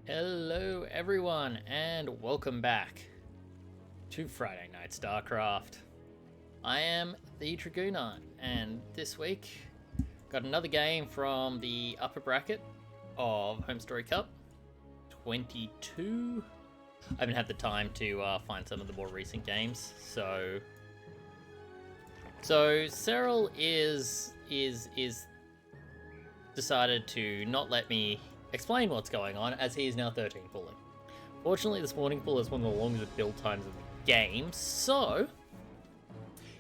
Hello everyone and welcome back to Friday Night StarCraft. I am the Dragoon and this week got another game from the upper bracket of HomeStoryCup 22. I haven't had the time to find some of the more recent games, so Serral is decided to not let me explain what's going on, as he is now 13 pulling. Fortunately, this morning pull is one of the longest build times of the game, so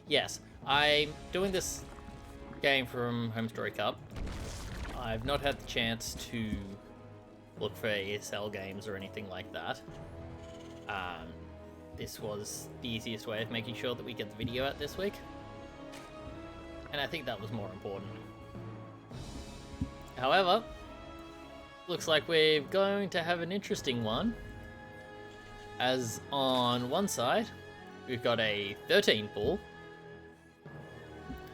yes, I'm doing this game from HomeStoryCup. I've not had the chance to look for ESL games or anything like that. This was the easiest way of making sure that we get the video out this week, and I think that was more important. However, looks like we're going to have an interesting one, as on one side we've got a 13 pull,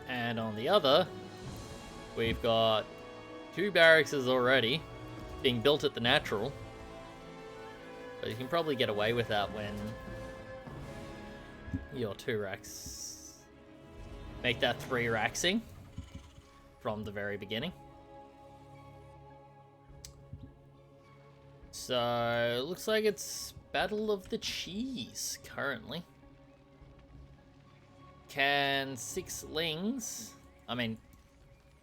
and on the other we've got two barracks already being built at the natural, but you can probably get away with that when your 2 racks make that 3 racksing from the very beginning. So, looks like it's Battle of the Cheese, currently. Can 6 Lings... I mean,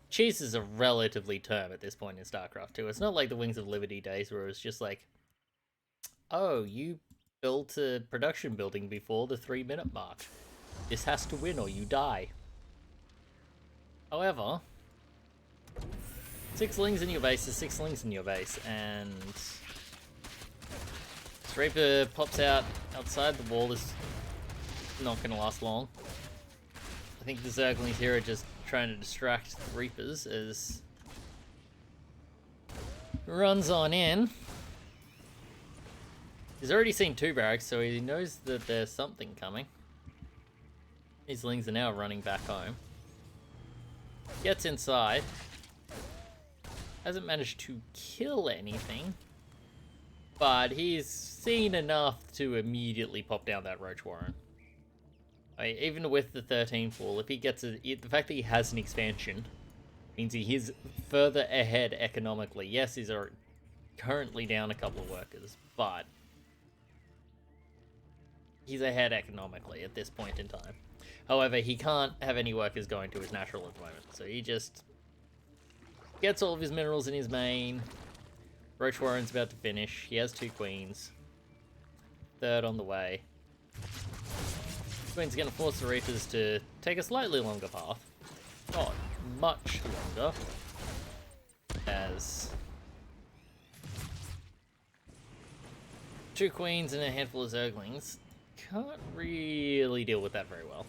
cheese is a relatively term at this point in StarCraft 2. It's not like the Wings of Liberty days where it's just like, oh, you built a production building before the 3-minute mark. This has to win or you die. However, 6 Lings in your base is 6 Lings in your base, and Reaper pops out outside the wall is not going to last long. I think the Zerglings here are just trying to distract the Reapers as runs on in. He's already seen 2 barracks, so he knows that there's something coming. His Lings are now running back home. Gets inside. Hasn't managed to kill anything, but he's seen enough to immediately pop down that Roach Warren. I mean, even with the 13 pull, if he gets the fact that he has an expansion means he is further ahead economically. Yes, he's currently down a couple of workers, but he's ahead economically at this point in time. However, he can't have any workers going to his natural at the moment, so he just gets all of his minerals in his main. Roach Warren's about to finish. He has 2 queens. 3rd on the way. Queen's going to force the Reapers to take a slightly longer path. Not much longer, as 2 queens and a handful of Zerglings can't really deal with that very well.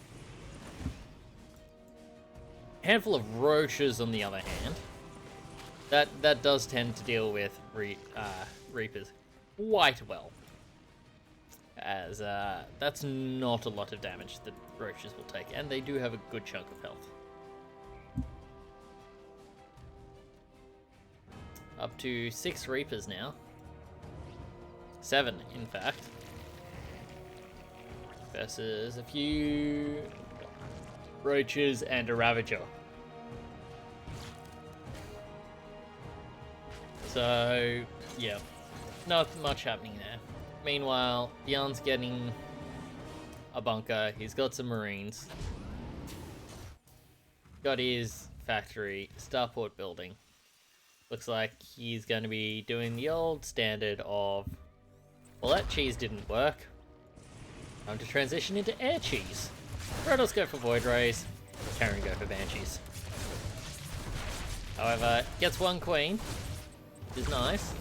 A handful of Roaches, on the other hand, that does tend to deal with Reapers quite well, as that's not a lot of damage that Roaches will take, and they do have a good chunk of health. Up to 6 Reapers now. 7, in fact. Versus a few Roaches and a Ravager. So, yeah, not much happening there. Meanwhile, Byun's getting a bunker. He's got some Marines. Got his factory, starport building. Looks like he's going to be doing the old standard of, well, that cheese didn't work. Time to transition into air cheese. Protoss go for Void Rays. Terran go for Banshees. However, gets 1 queen, which is nice.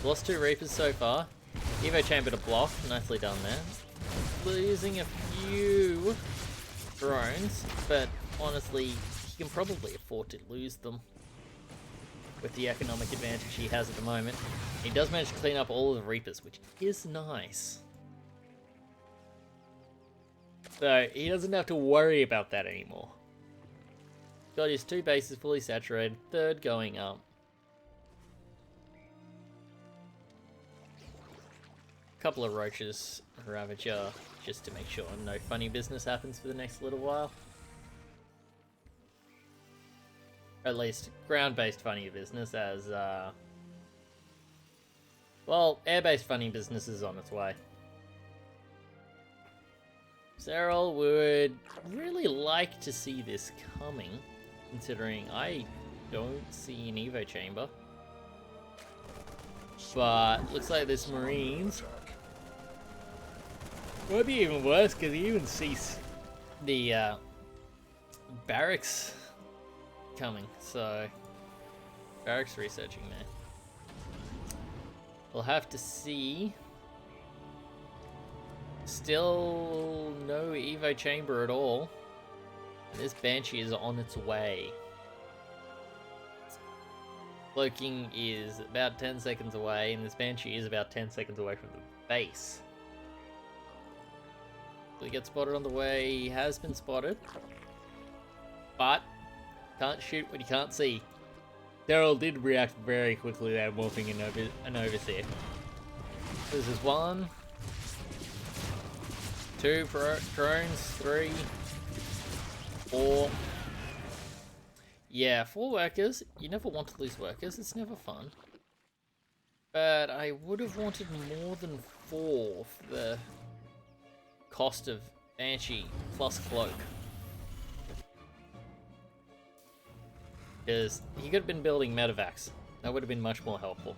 Lost 2 Reapers so far. Evo Chamber to block, nicely done there. Losing a few drones, but honestly, he can probably afford to lose them with the economic advantage he has at the moment. He does manage to clean up all of the Reapers, which is nice. So he doesn't have to worry about that anymore. Got his 2 bases fully saturated, 3rd going up. couple of roaches Ravager just to make sure no funny business happens for the next little while. At least ground-based funny business, as well, air-based funny business is on its way. Serral would really like to see this coming, considering I don't see an Evo chamber. But looks like this Marines might be even worse, because you even see the barracks coming. So barracks researching there. We'll have to see. Still no Evo chamber at all. This Banshee is on its way. Cloaking is about 10 seconds away, and this Banshee is about 10 seconds away from the base. Will he get spotted on the way? He has been spotted. But can't shoot what you can't see. Serral did react very quickly there, morphing an overseer. This is 1, 2 drones, 3, 4. Yeah, 4 workers. You never want to lose workers, it's never fun. But I would have wanted more than 4 for the cost of Banshee plus Cloak. Because he could have been building medevacs. That would have been much more helpful.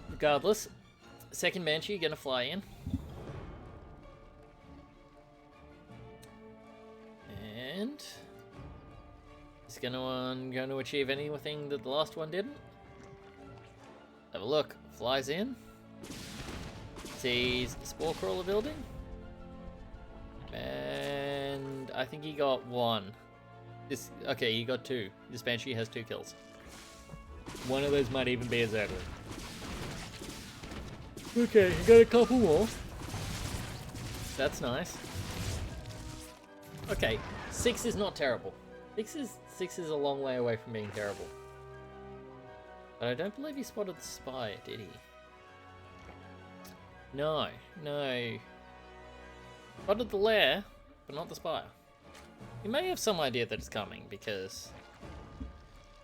Regardless, second Banshee gonna fly in. And is going to achieve anything that the last one didn't? Have a look. Flies in. Sees the Spore Crawler building. And I think he got 1. Okay, he got 2. This Banshee has 2 kills. One of those might even be a Zedwin. Okay, he got a couple more. That's nice. Okay, 6 is not terrible. 6 is a long way away from being terrible. But I don't believe he spotted the spy, did he? No. Spotted the lair, but not the spire. He may have some idea that it's coming, because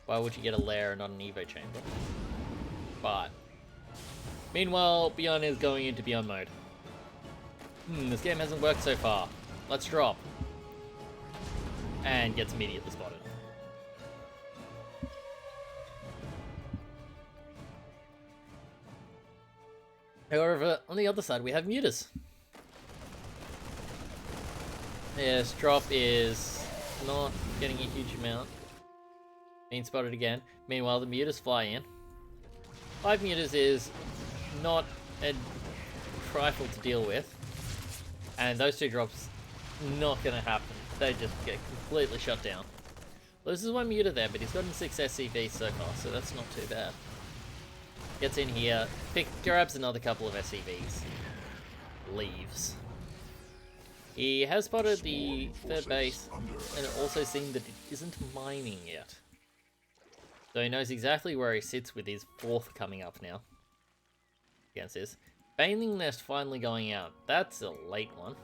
why would you get a lair and not an Evo chamber? But meanwhile, Byun is going into Byun mode. This game hasn't worked so far. Let's drop. And gets immediately spotted. However, on the other side, we have Mutas. Yes, drop is not getting a huge amount. Being spotted again. Meanwhile, the Mutas fly in. 5 Mutas is not a trifle to deal with. And those 2 drops, not going to happen. They just get completely shut down. Well, this is 1 Muta there, but he's gotten 6 SCVs so far, so that's not too bad. Gets in here, grabs another couple of SCVs, leaves. He has spotted the 3rd base, and also seen that it isn't mining yet. So he knows exactly where he sits with his 4th coming up now. Against this. Bathing Nest finally going out. That's a late one.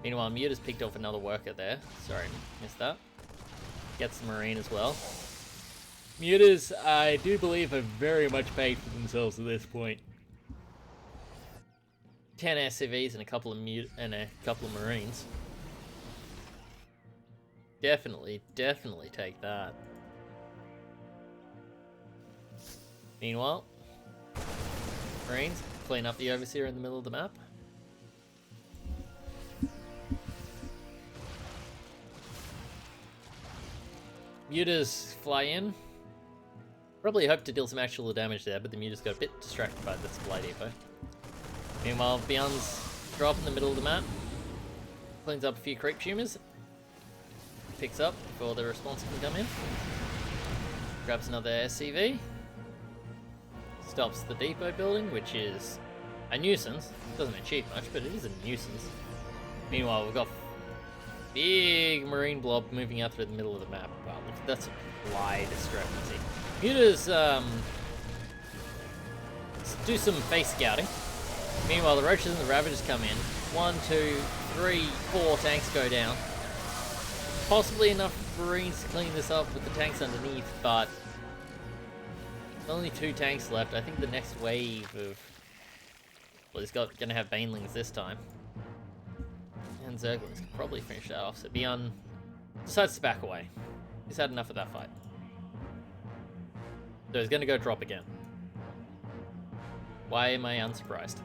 Meanwhile, Muta's picked off another worker there. Sorry, missed that. Gets the Marine as well. Mutas, I do believe, have very much paid for themselves at this point. 10 SCVs and a couple of Marines. Definitely take that. Meanwhile, Marines clean up the Overseer in the middle of the map. Mutas fly in. Probably hope to deal some actual damage there, but the Mutas got a bit distracted by the supply depot. Meanwhile, Byun's drop in the middle of the map. Cleans up a few creep tumors. Picks up before the response can come in. Grabs another SCV. Stops the depot building, which is a nuisance. Doesn't achieve much, but it is a nuisance. Meanwhile, we've got big marine blob moving out through the middle of the map. Wow, look, that's a supply discrepancy. Mutas, do some face scouting. Meanwhile, the roaches and the ravagers come in. 1, 2, 3, 4 tanks go down. Possibly enough marines to clean this up with the tanks underneath, but only 2 tanks left. I think the next wave of... Well, he's gonna have banelings this time. And Zerglings can probably finish that off, so Byun decides to back away. He's had enough of that fight. So he's gonna go drop again. Why am I unsurprised?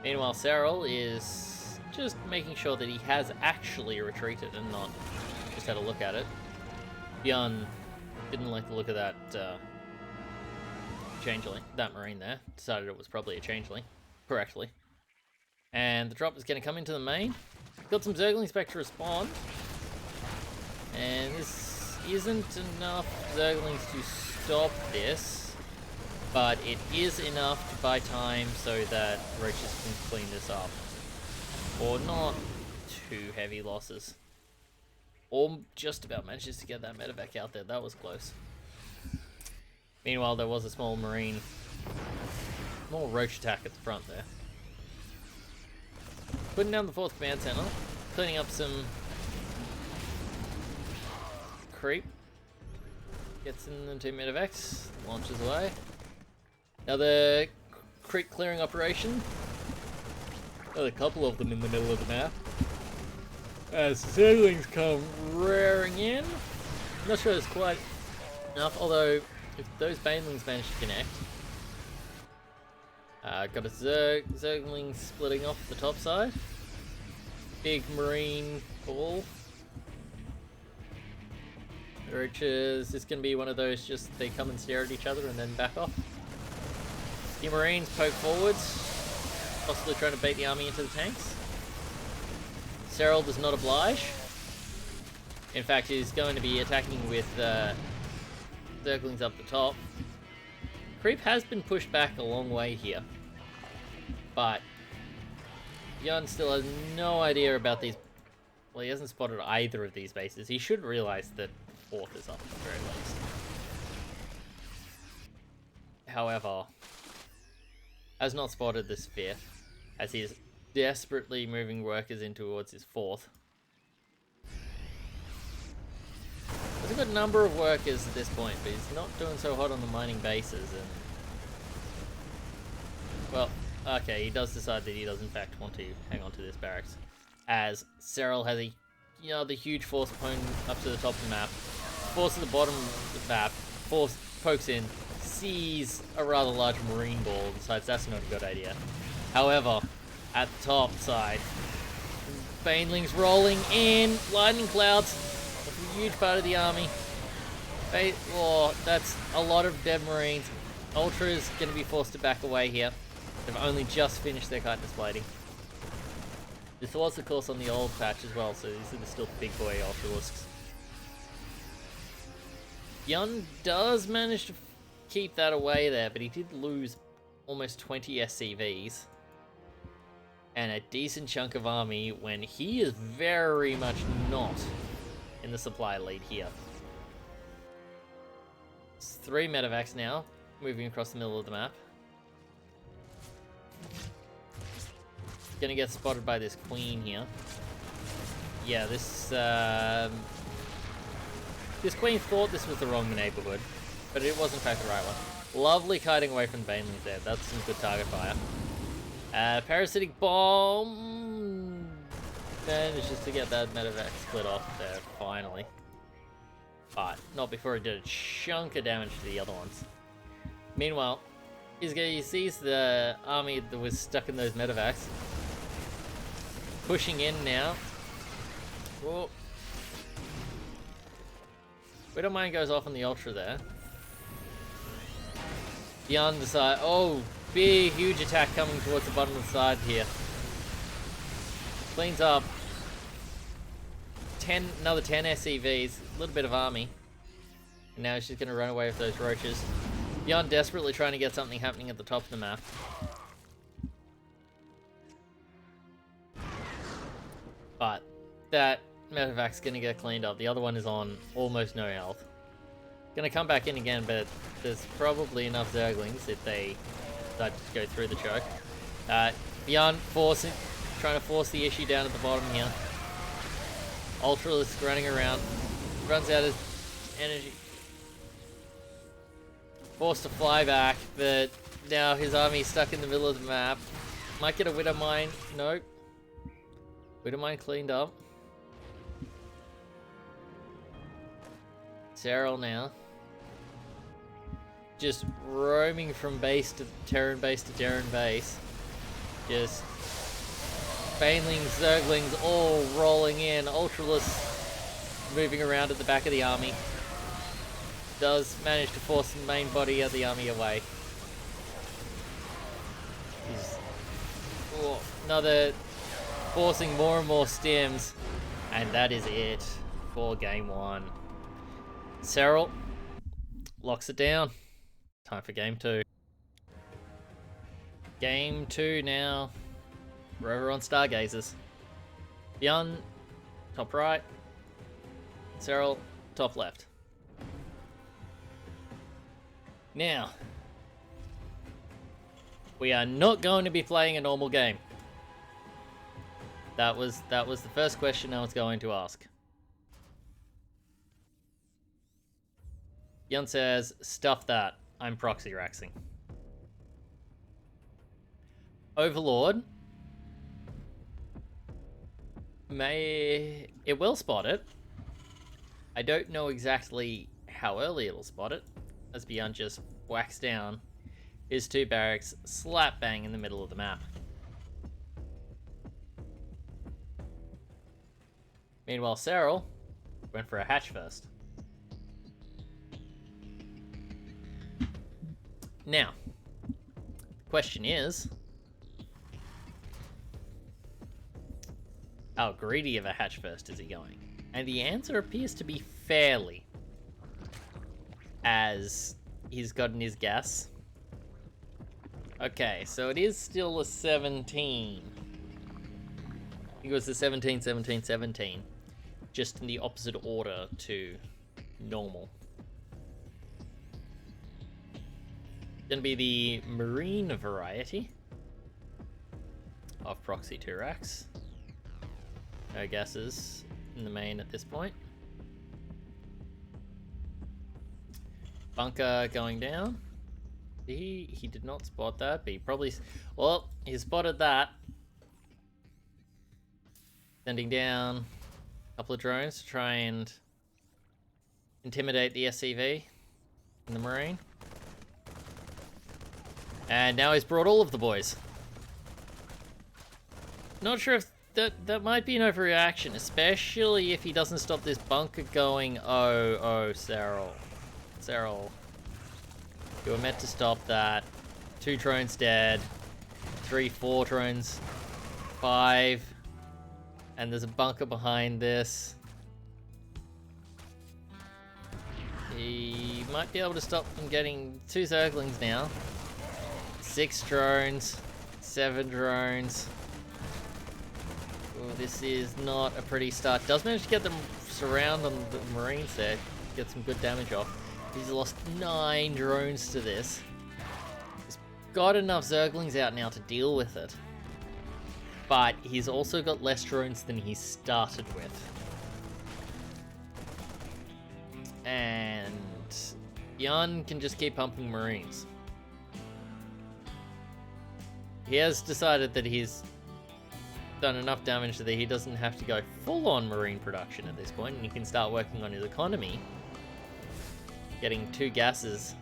Meanwhile, Serral is just making sure that he has actually retreated and not just had a look at it. Byun didn't like the look of that changeling, that marine there. Decided it was probably a changeling, correctly. And the drop is going to come into the main. Got some Zerglings back to respond. And this isn't enough Zerglings to stop this, but it is enough to buy time so that roaches can clean this up. Or not too heavy losses. Or just about manages to get that medevac out there. That was close. Meanwhile, there was a small marine, small roach attack at the front there. Putting down the 4th command center, cleaning up some creep. Gets in the 2 medevacs, launches away. Another creep clearing operation. Another couple of them in the middle of the map. As Zerglings come rearing in. Not sure it's quite enough, although if those banelings manage to connect. Got a Zergling splitting off the top side. Big marine ball. Roaches is going to be one of those, just they come and stare at each other and then back off. The marines poke forwards, possibly trying to bait the army into the tanks. Serral does not oblige. In fact, he's going to be attacking with Zerglings up the top. Creep has been pushed back a long way here, but Byun still has no idea about these. Well, he hasn't spotted either of these bases. He should realize that 4th is up at the very least. However, has not spotted this 5th, as he is desperately moving workers in towards his 4th. He's got a number of workers at this point, but he's not doing so hot on the mining bases. And well, okay, he does decide that he does in fact want to hang on to this barracks, as Serral has a the huge force opponent up to the top of the map, force at the bottom of the map, force pokes in, sees a rather large marine ball, decides that's not a good idea. However, at the top side, banelings rolling in, lightning clouds, a huge part of the army. Oh, that's a lot of dead marines. Ultra is going to be forced to back away here. They've only just finished their kindness blading. This was, of course, on the old patch as well, so these are still big boy Ultralisks. Byun does manage to keep that away there, but he did lose almost 20 SCVs. And a decent chunk of army when he is very much not in the supply lead here. It's 3 medevacs now, moving across the middle of the map. Gonna get spotted by this queen here. Yeah, this queen thought this was the wrong neighborhood, but it was in fact the right one. Lovely kiting away from the banelings there. That's some good target fire. Parasitic bomb manages to get that medevac split off there finally, but not before it did a chunk of damage to the other ones. Meanwhile, he sees the army that was stuck in those medevacs pushing in now. Whoa. Widowmine goes off on the Ultra there. Byun decides, oh, big, huge attack coming towards the bottom of the side here. Cleans up another 10 SCVs, a little bit of army. And now she's going to run away with those roaches. Byun desperately trying to get something happening at the top of the map. But that medevac's gonna get cleaned up. The other one is on almost no health. Gonna come back in again, but there's probably enough Zerglings if they decide to go through the choke. Byun trying to force the issue down at the bottom here. Ultralisk running around. Runs out of energy. Forced to fly back, but now his army's stuck in the middle of the map. Might get a Widow Mine. Nope. Widow Mine cleaned up. Serral now. Just roaming from base to Terran base to Terran base. Just Banelings, Zerglings all rolling in. Ultralisk moving around at the back of the army. Does manage to force the main body of the army away. Another forcing more and more stims, and that is it for game 1. Serral locks it down. Time for game 2. Game 2 now. We're over on Stargazers. Byun, top right. Serral, top left. Now, we are not going to be playing a normal game. That was the first question I was going to ask. Byun says, stuff that. I'm proxy raxing. Overlord. It will spot it. I don't know exactly how early it'll spot it, as Byun just whacks down his 2 barracks slap bang in the middle of the map. Meanwhile, Serral went for a hatch first. Now, the question is, how greedy of a hatch first is he going? And the answer appears to be fairly, as he's gotten his gas. Okay, so it is still a 17. I think it was a 17, 17, 17. Just in the opposite order to normal. Gonna be the Marine variety of Proxy 2 racks. No gases in the main at this point. Bunker going down. He did not spot that, but he probably... Well, he spotted that. Sending down a couple of drones to try and intimidate the SCV in the Marine. And now he's brought all of the boys. Not sure if that might be an overreaction, especially if he doesn't stop this bunker going. Oh, Serral. Serral. You were meant to stop that. 2 drones dead. 3, 4 drones. 5. And there's a bunker behind this. He might be able to stop them getting 2 Zerglings now. 6 drones. 7 drones. Oh, this is not a pretty start. Does manage to get them surround on the Marines there. Get some good damage off. He's lost 9 drones to this. He's got enough Zerglings out now to deal with it. But he's also got less drones than he started with. And Byun can just keep pumping Marines. He has decided that he's done enough damage that he doesn't have to go full-on Marine production at this point, and he can start working on his economy. Getting 2 gases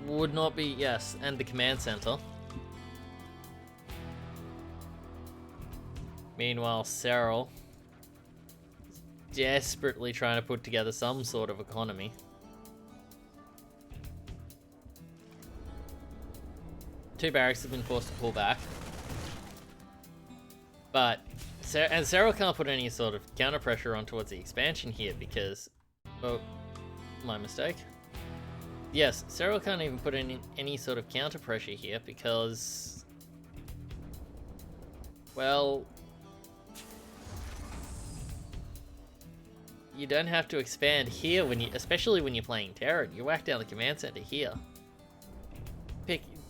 would not be, yes, and the command center. Meanwhile, Serral is desperately trying to put together some sort of economy. Two barracks have been forced to pull back. But, and Serral can't put any sort of counter pressure on towards the expansion here because... Oh, my mistake. Yes, Serral can't even put any sort of counter pressure here because... Well, you don't have to expand here especially when you're playing Terran. You whack down the command center here.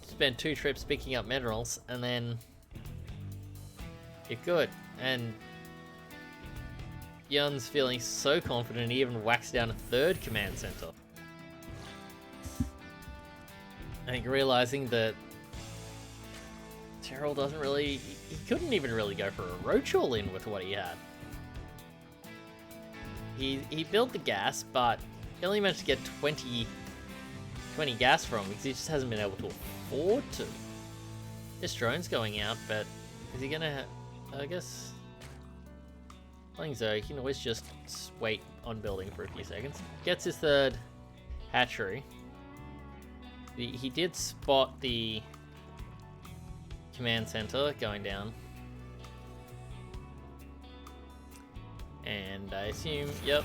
Spend 2 trips picking up minerals, and then you're good. And Byun's feeling so confident he even whacks down a 3rd command center. I think realizing that Serral doesn't really... He couldn't even really go for a roach all-in with what he had. He built the gas, but he only managed to get 20 gas from him because he just hasn't been able to afford to. This drone's going out, but is he gonna... I guess... Playing Zoe, he can always just wait on building for a few seconds. Gets his 3rd hatchery. He did spot the command center going down. And I assume, yep,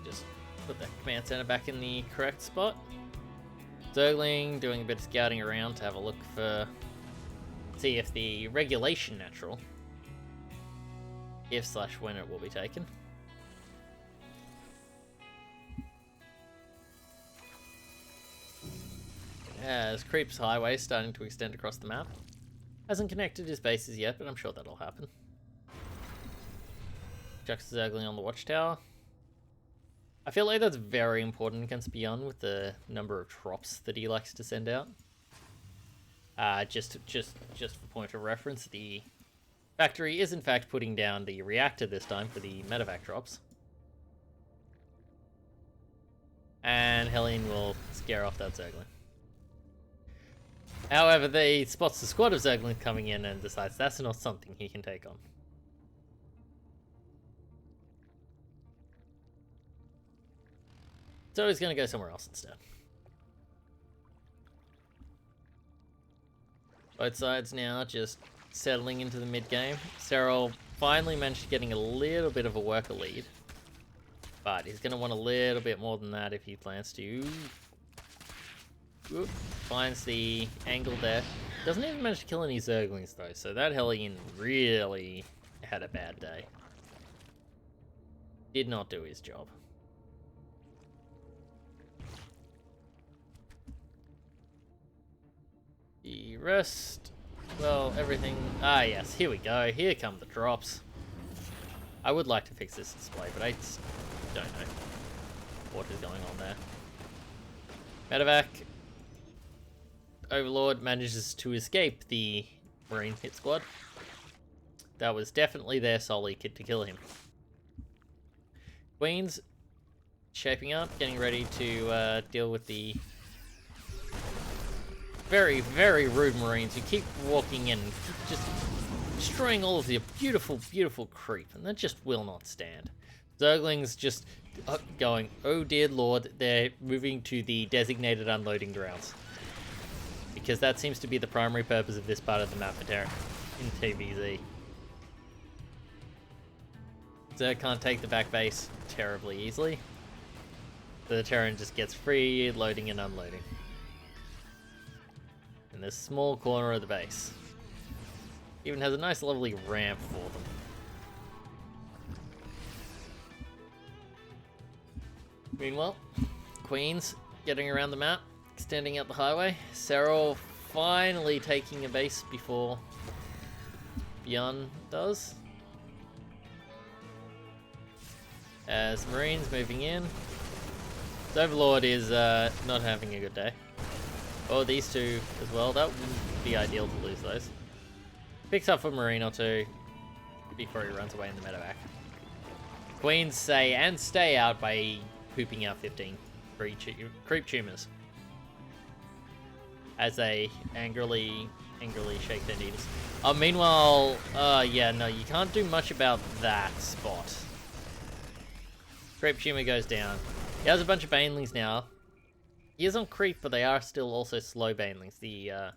just put that command center back in the correct spot. Zergling doing a bit of scouting around to have a look for, see if the regulation natural, if/when it will be taken. As Creep's highway starting to extend across the map. Hasn't connected his bases yet, but I'm sure that'll happen. Chucks the Zergling on the watchtower. I feel like that's very important against Byun with the number of drops that he likes to send out. Just for point of reference, the factory is in fact putting down the reactor this time for the medevac drops. And Helene will scare off that Zergling. However, he spots the squad of Zerglings coming in and decides that's not something he can take on. So he's going to go somewhere else instead. Both sides now just settling into the mid-game. Serral finally managed to getting a little bit of a worker lead. But he's going to want a little bit more than that if he plans to. Whoop, finds the angle there. Doesn't even manage to kill any Zerglings though, so that Hellion really had a bad day. Did not do his job. The rest, well, everything... Ah yes, here we go. Here come the drops. I would like to fix this display, but I just don't know what is going on there. Medevac. Overlord manages to escape the Marine hit squad. That was definitely their solely kit to kill him. Queen's shaping up, getting ready to deal with the very, very rude Marines who keep walking in and keep just destroying all of the beautiful, beautiful creep, and that just will not stand. Zerglings just going, oh dear lord, they're moving to the designated unloading grounds. Because that seems to be the primary purpose of this part of the map for Terran in TVZ. Zerg can't take the back base terribly easily. The Terran just gets free loading and unloading. In this small corner of the base. Even has a nice lovely ramp for them. Meanwhile, Queen's getting around the map, extending out the highway. Serral finally taking a base before Byun does. As Marines moving in. The Overlord is not having a good day. Oh, these two as well. That wouldn't be ideal to lose those. Picks up a Marine or two before he runs away in the medevac. Queens say and stay out by pooping out 15 creep tumors. As they angrily shake their knees. Meanwhile, yeah, no, you can't do much about that spot. Creep tumor goes down. He has a bunch of banelings now. He is on creep, but they are still also slow banelings. The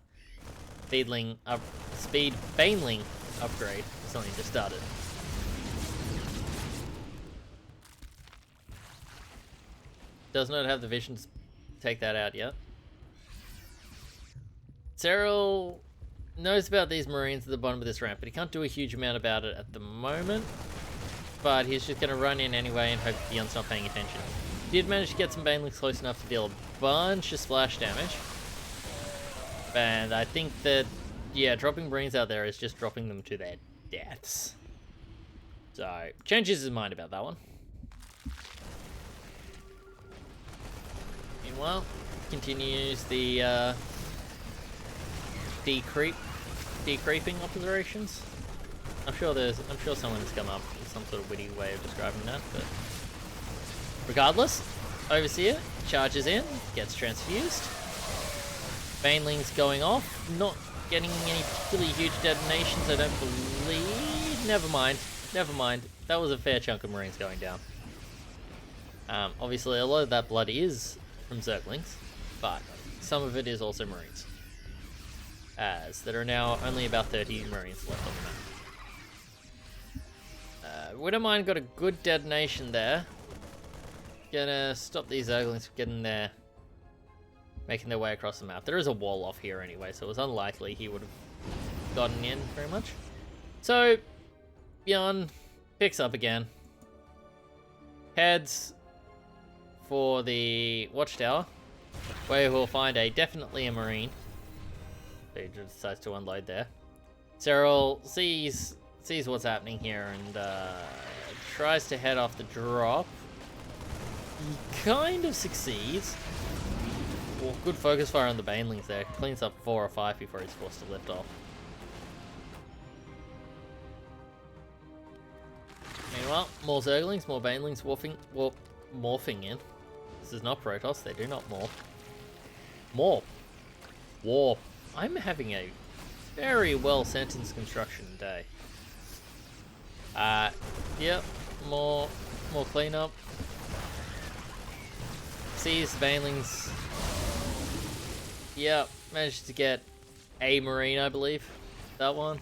speed baneling upgrade has only just started. Does not have the vision to take that out yet. Serral knows about these Marines at the bottom of this ramp, but he can't do a huge amount about it at the moment. but he's just going to run in anyway and hope Byun's not paying attention. Did manage to get some banelings close enough to deal a bunch of splash damage. And I think that, yeah, dropping Marines out there is just dropping them to their deaths. So, changes his mind about that one. Meanwhile, continues the decreeping operations. I'm sure someone's come up with some sort of witty way of describing that, but regardless, Overseer charges in, gets transfused. Banelings going off, not getting any particularly huge detonations, I don't believe. Never mind. That was a fair chunk of Marines going down. Obviously, a lot of that blood is from Zerglings, but some of it is also Marines. As there are now only about 30 Marines left on the map. Widowmine got a good detonation there. Gonna stop these Zerglings from getting there, making their way across the map. There is a wall off here anyway, so it was unlikely he would have gotten in very much. So, Byun picks up again. Heads for the watchtower, where we'll find definitely a Marine. So he just decides to unload there. Serral sees what's happening here and tries to head off the drop. He kind of succeeds. Well, good focus fire on the banelings there. Cleans up 4 or 5 before he's forced to lift off. Meanwhile, more Zerglings, more banelings morphing in. This is not Protoss, they do not morph. Morph. Warp. I'm having a very well sentenced construction day. Yep, more cleanup. Sees the banelings. Yep, managed to get a Marine, I believe. That one.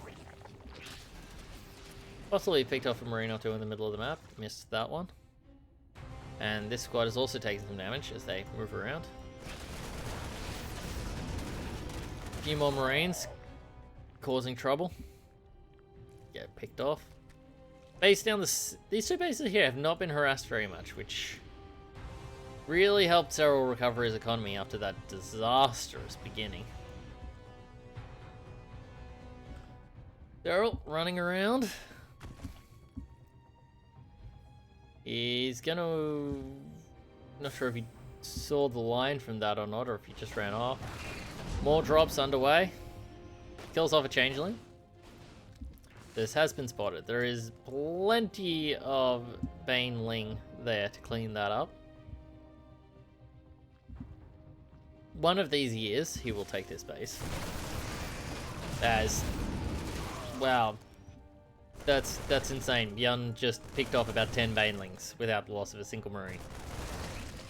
Possibly picked off a Marine or two in the middle of the map. Missed that one. And this squad is also taking some damage as they move around. A few more Marines causing trouble. Get picked off. Base down these two bases here have not been harassed very much, which really helped Serral recover his economy after that disastrous beginning. Serral running around. He's gonna... Not sure if he saw the line from that or not, or if he just ran off. More drops underway. Kills off a changeling. This has been spotted. There is plenty of baneling there to clean that up. One of these years, he will take this base. As... Wow. That's insane. Byun just picked off about 10 banelings without the loss of a single Marine.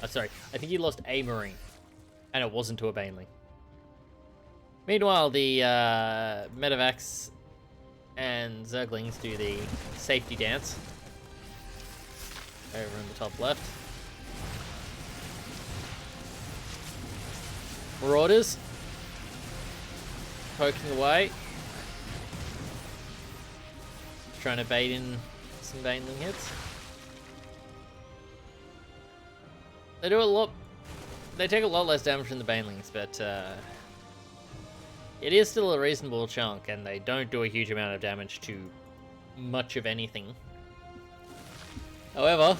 Sorry, I think he lost a Marine. And it wasn't to a baneling. Meanwhile, the Medivacs and Zerglings do the safety dance. Over in the top left. Marauders. Poking away. Trying to bait in some baneling hits. They do a lot. They take a lot less damage from the banelings, but it is still a reasonable chunk, and they don't do a huge amount of damage to much of anything. However,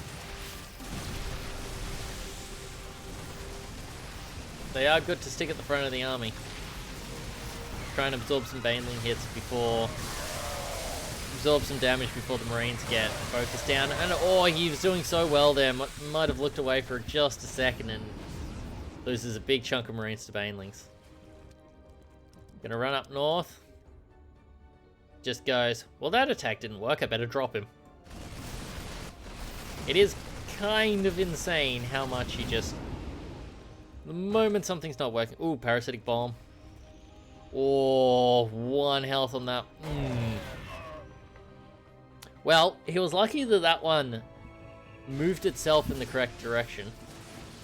they are good to stick at the front of the army. Try and absorb some baneling hits before... Absorb some damage before the Marines get focused down. And oh, he was doing so well there. Might have looked away for just a second and loses a big chunk of Marines to banelings. Gonna run up north. Just goes, well, that attack didn't work. I better drop him. It is kind of insane how much he just... The moment something's not working... Ooh, parasitic bomb. Oh, 1 health on that. Well, he was lucky that that one moved itself in the correct direction.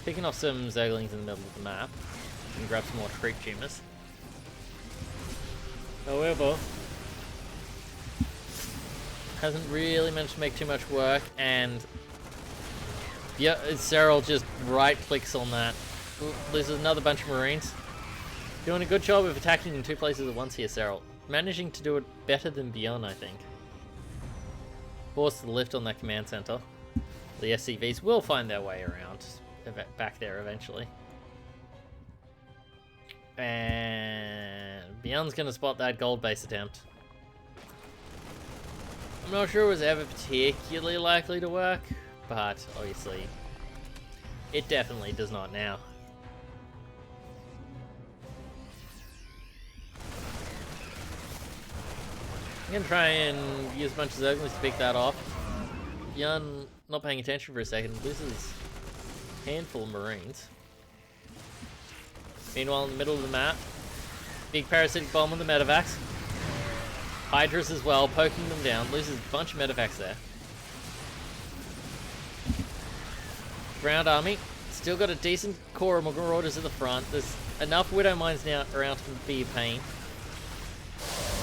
Picking off some Zerglings in the middle of the map. And grab some more creep tumors. However, hasn't really managed to make too much work, and yeah, Serral just right-clicks on that. Ooh, loses another bunch of Marines. Doing a good job of attacking in 2 places at once here, Serral. Managing to do it better than Byun, I think. Force the lift on that command center. The SCVs will find their way around back there eventually. And Byun's going to spot that gold base attempt. I'm not sure it was ever particularly likely to work, but obviously it definitely does not now. I'm going to try and use a bunch of Zerglings to pick that off. Byun, not paying attention for a second, loses a handful of Marines. Meanwhile, in the middle of the map, big parasitic bomb on the medevacs. Hydras as well, poking them down, loses a bunch of medevacs there. Ground army, still got a decent core of Marauders at the front. There's enough Widow Mines now around to be a pain.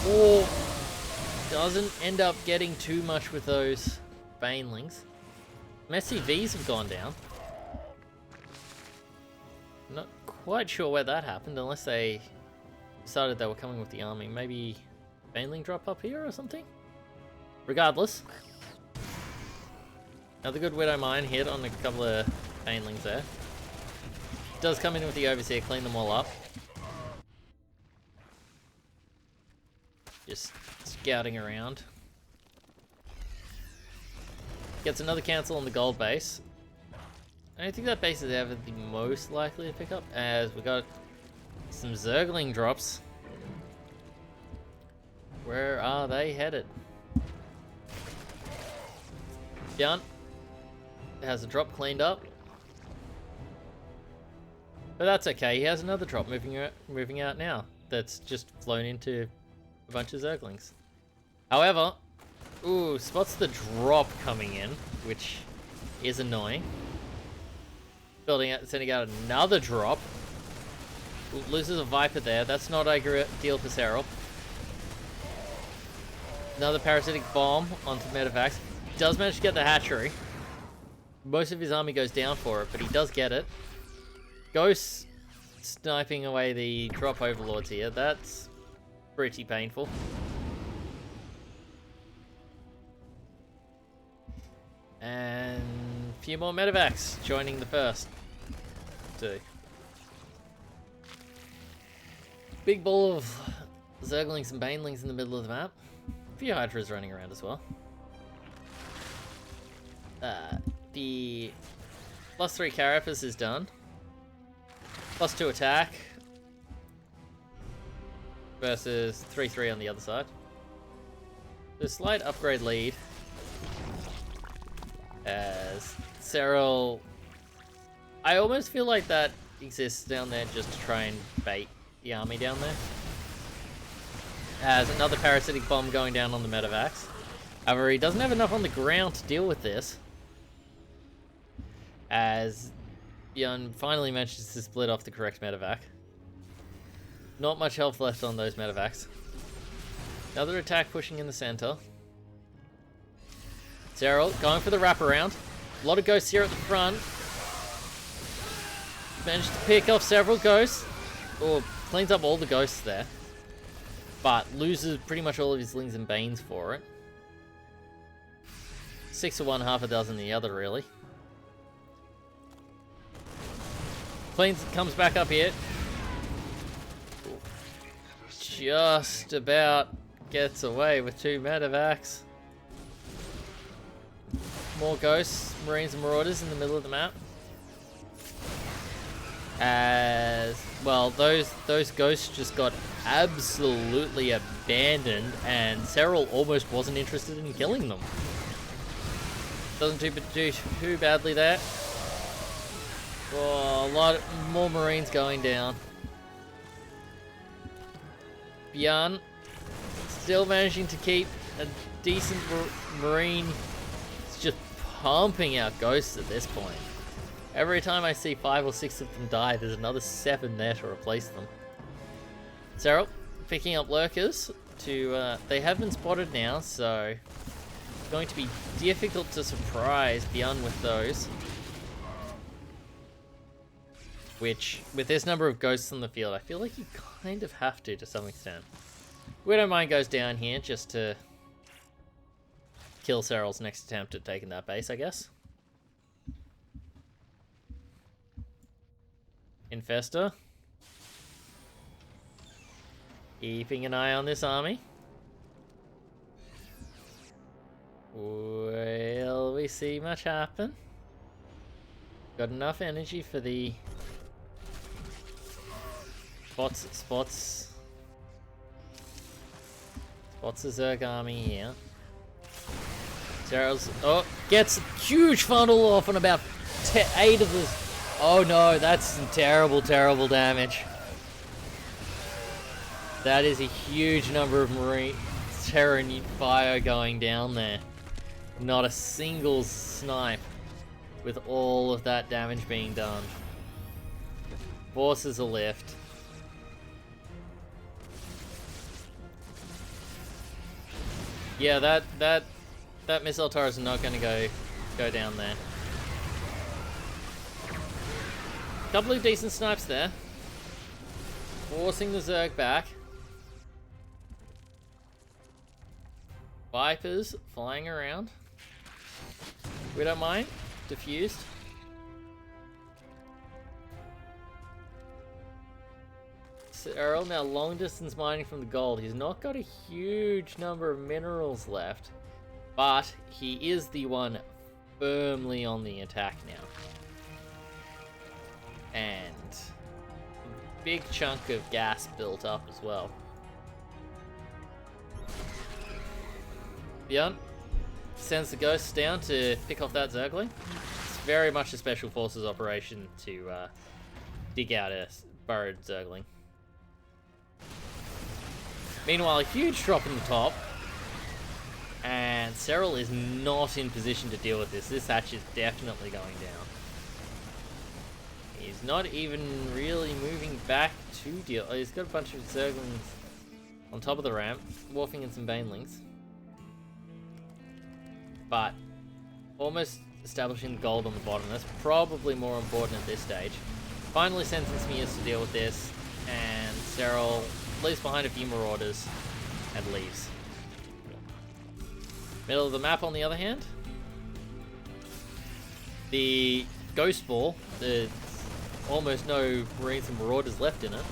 Or doesn't end up getting too much with those Banelings. SCVs have gone down. Not quite sure where that happened, unless they decided they were coming with the army. Maybe Baneling drop up here or something? Regardless. Another good Widow Mine hit on a couple of Banelings there. Does come in with the Overseer, clean them all up. Just scouting around. Gets another cancel on the gold base. I don't think that base is ever the most likely to pick up, as we got some Zergling drops. Where are they headed? Byun has a drop cleaned up. But that's okay, he has another drop moving out now. That's just flown into a bunch of Zerglings. However, ooh, spots the drop coming in, which is annoying. Sending out another drop. Ooh, loses a Viper there. That's not ideal for Serral. Another parasitic bomb onto medevacs. Does manage to get the hatchery. Most of his army goes down for it, but he does get it. Ghosts sniping away the drop overlords here. That's pretty painful. And a few more medevacs joining the first two. Big ball of Zerglings and Banelings in the middle of the map. A few Hydras running around as well. The +3 Carapace is done. +2 attack. Versus 3-3 on the other side. The slight upgrade lead. As Serral, I almost feel like that exists down there just to try and bait the army down there. As another parasitic bomb going down on the medevacs. However, he doesn't have enough on the ground to deal with this. As Byun finally manages to split off the correct medevac. Not much health left on those medevacs. Another attack pushing in the center. Serral going for the wraparound. A lot of ghosts here at the front. Managed to pick off several ghosts. Or cleans up all the ghosts there. But loses pretty much all of his Lings and Banes for it. 6 of one, half a dozen the other, really. Comes back up here. Just about gets away with 2 medevacs. More ghosts, Marines and Marauders in the middle of the map. As well, those ghosts just got absolutely abandoned, and Serral almost wasn't interested in killing them. Doesn't do too badly there. Oh, a lot more Marines going down. Byun still managing to keep a decent Marine. It's just pumping out ghosts at this point. Every time I see 5 or 6 of them die, there's another 7 there to replace them. Serral picking up lurkers to they have been spotted now, so going to be difficult to surprise Byun with those. Which, with this number of ghosts on the field, I feel like you kind of have to some extent. Widowmine goes down here just to kill Serral's next attempt at taking that base, I guess. Infestor. Keeping an eye on this army. Will we see much happen? Got enough energy for the spots a Zerg army here. Serral's gets a huge funnel off on about 8 of the. Oh no, that's some terrible damage. That is a huge number of Marine Terran fire going down there. Not a single snipe with all of that damage being done. Forces a lift. Yeah, that missile turret is not going to go down there. Couple of decent snipes there. Forcing the Zerg back. Vipers flying around. We don't mind. Diffused. Serral now long distance mining from the gold. He's not got a huge number of minerals left, but he is the one firmly on the attack now. And a big chunk of gas built up as well. Byun sends the ghosts down to pick off that Zergling. It's very much a special forces operation to dig out a burrowed Zergling. Meanwhile, a huge drop in the top. And Serral is not in position to deal with this. This hatch is definitely going down. He's not even really moving back to deal. Oh, he's got a bunch of Zerglings on top of the ramp, wharfing in some Banelings. But almost establishing gold on the bottom. That's probably more important at this stage. Finally sends in Smears to deal with this, and Serral leaves behind a few Marauders and leaves. Middle of the map, on the other hand, the Ghost Ball, there's almost no Marines and Marauders left in it.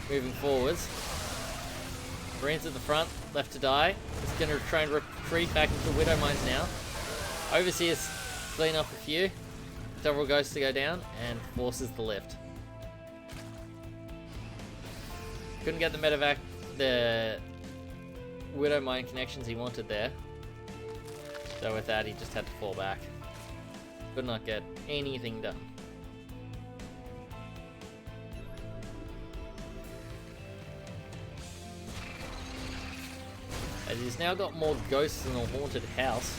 Moving forwards. Marines at the front, left to die. It's going to try and retreat back into the Widow Mines now. Overseers clean up a few. Several ghosts to go down, and forces the lift. Couldn't get the medevac, the Widow Mine connections he wanted there. So with that, he just had to fall back. Could not get anything done. As he's now got more ghosts in a haunted house.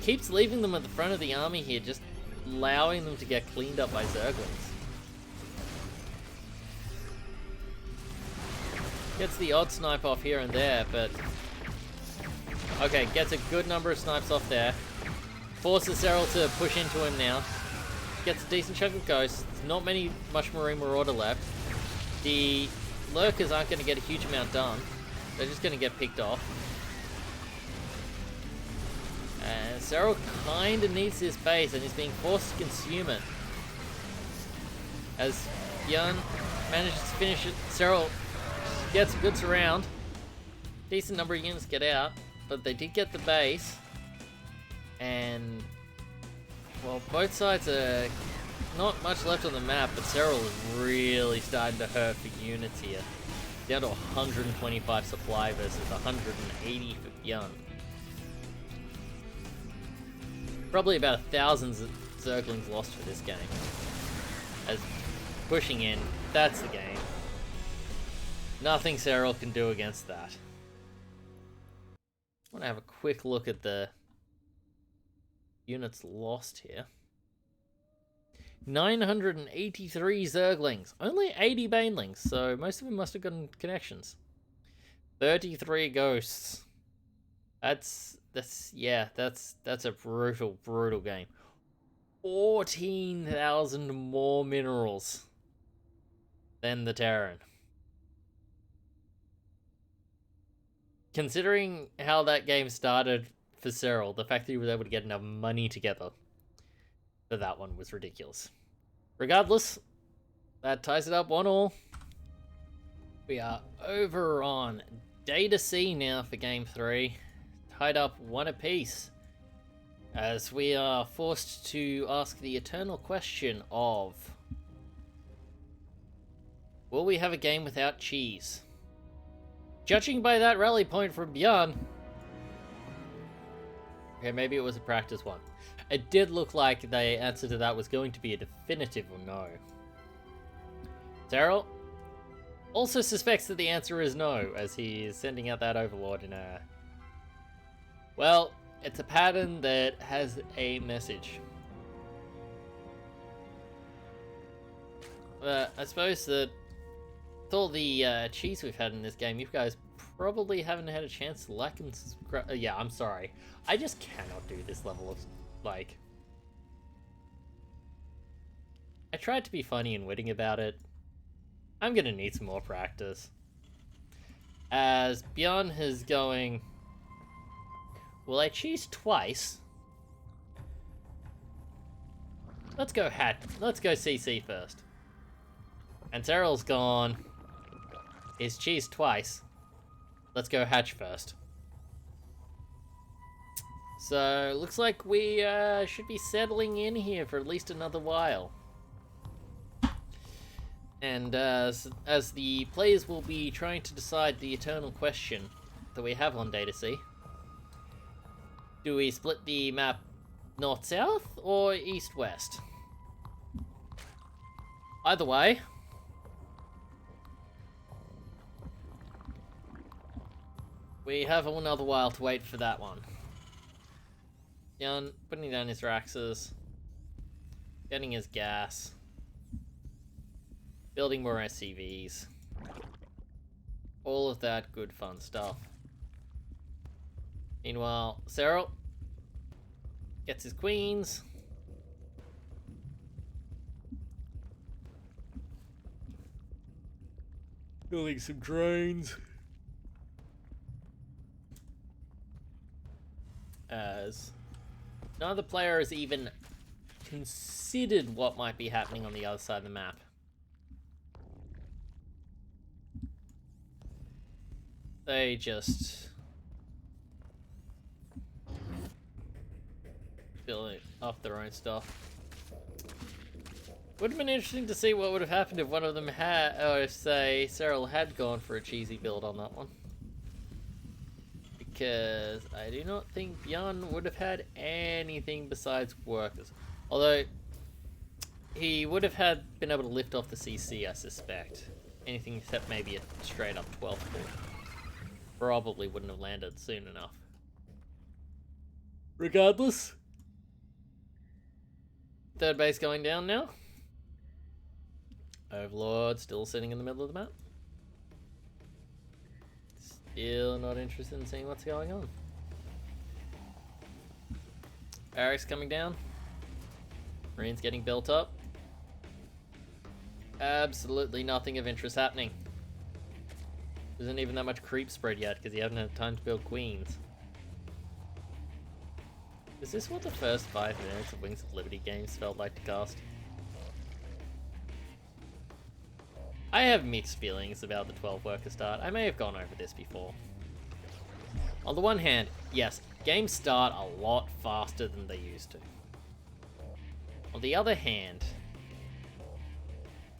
Keeps leaving them at the front of the army here, just allowing them to get cleaned up by Zerglings. Gets the odd snipe off here and there, but okay, gets a good number of snipes off there. Forces Serral to push into him now. Gets a decent chunk of ghosts. Not much Marine Marauder left. The lurkers aren't going to get a huge amount done. They're just going to get picked off. And Serral kind of needs this base, and he's being forced to consume it. As Byun manages to finish it, Serral gets a good surround. Decent number of units get out, but they did get the base. And, well, both sides are not much left on the map, but Serral is really starting to hurt for units here. Down to 125 supply versus 180 for Byun. Probably about 1,000 Zerglings lost for this game. As pushing in, that's the game. Nothing Serral can do against that. I want to have a quick look at the units lost here. 983 Zerglings. Only 80 Banelings, so most of them must have gotten connections. 33 ghosts. That's a brutal game. 14,000 more minerals than the Terran. Considering how that game started for Serral, the fact that he was able to get enough money together for that one was ridiculous. Regardless, that ties it up 1-1. We are over on Data C now for Game 3. Tied up 1 apiece. As we are forced to ask the eternal question of... will we have a game without cheese? Judging by that rally point from Byun... okay, maybe it was a practice one. It did look like the answer to that was going to be a definitive no. Serral also suspects that the answer is no, as he is sending out that Overlord in a... well, it's a pattern that has a message. I suppose that with all the cheese we've had in this game, you guys probably haven't had a chance to like and subscribe. Yeah, I'm sorry. I just cannot do this level of, like... I tried to be funny and witty about it. I'm gonna need some more practice. As Byun is going... will I cheese twice? Let's go CC first. And Serral's gone... is cheese twice. Let's go hatch first. So, looks like we should be settling in here for at least another while. And as the players will be trying to decide the eternal question that we have on Data C. Do we split the map north-south or east-west? Either way, we have another while to wait for that one. Byun putting down his Raxes, getting his gas, building more SCVs, all of that good fun stuff. Meanwhile, Serral gets his queens. Building some drones. As neither player has even considered what might be happening on the other side of the map. They just building off their own stuff. Would have been interesting to see what would have happened if one of them had, or if, say, Serral had gone for a cheesy build on that one. Because I do not think Byun would have had anything besides workers. Although, he would have been able to lift off the CC, I suspect. Anything except maybe a straight up 12th floor. Probably wouldn't have landed soon enough. Regardless. Third base going down now. Overlord still sitting in the middle of the map. Still not interested in seeing what's going on. Barracks coming down. Marines getting built up. Absolutely nothing of interest happening. There isn't even that much creep spread yet because you haven't had time to build queens. Is this what the first 5 minutes of Wings of Liberty games felt like to cast? I have mixed feelings about the 12 worker start. I may have gone over this before. On the one hand, yes, games start a lot faster than they used to. On the other hand,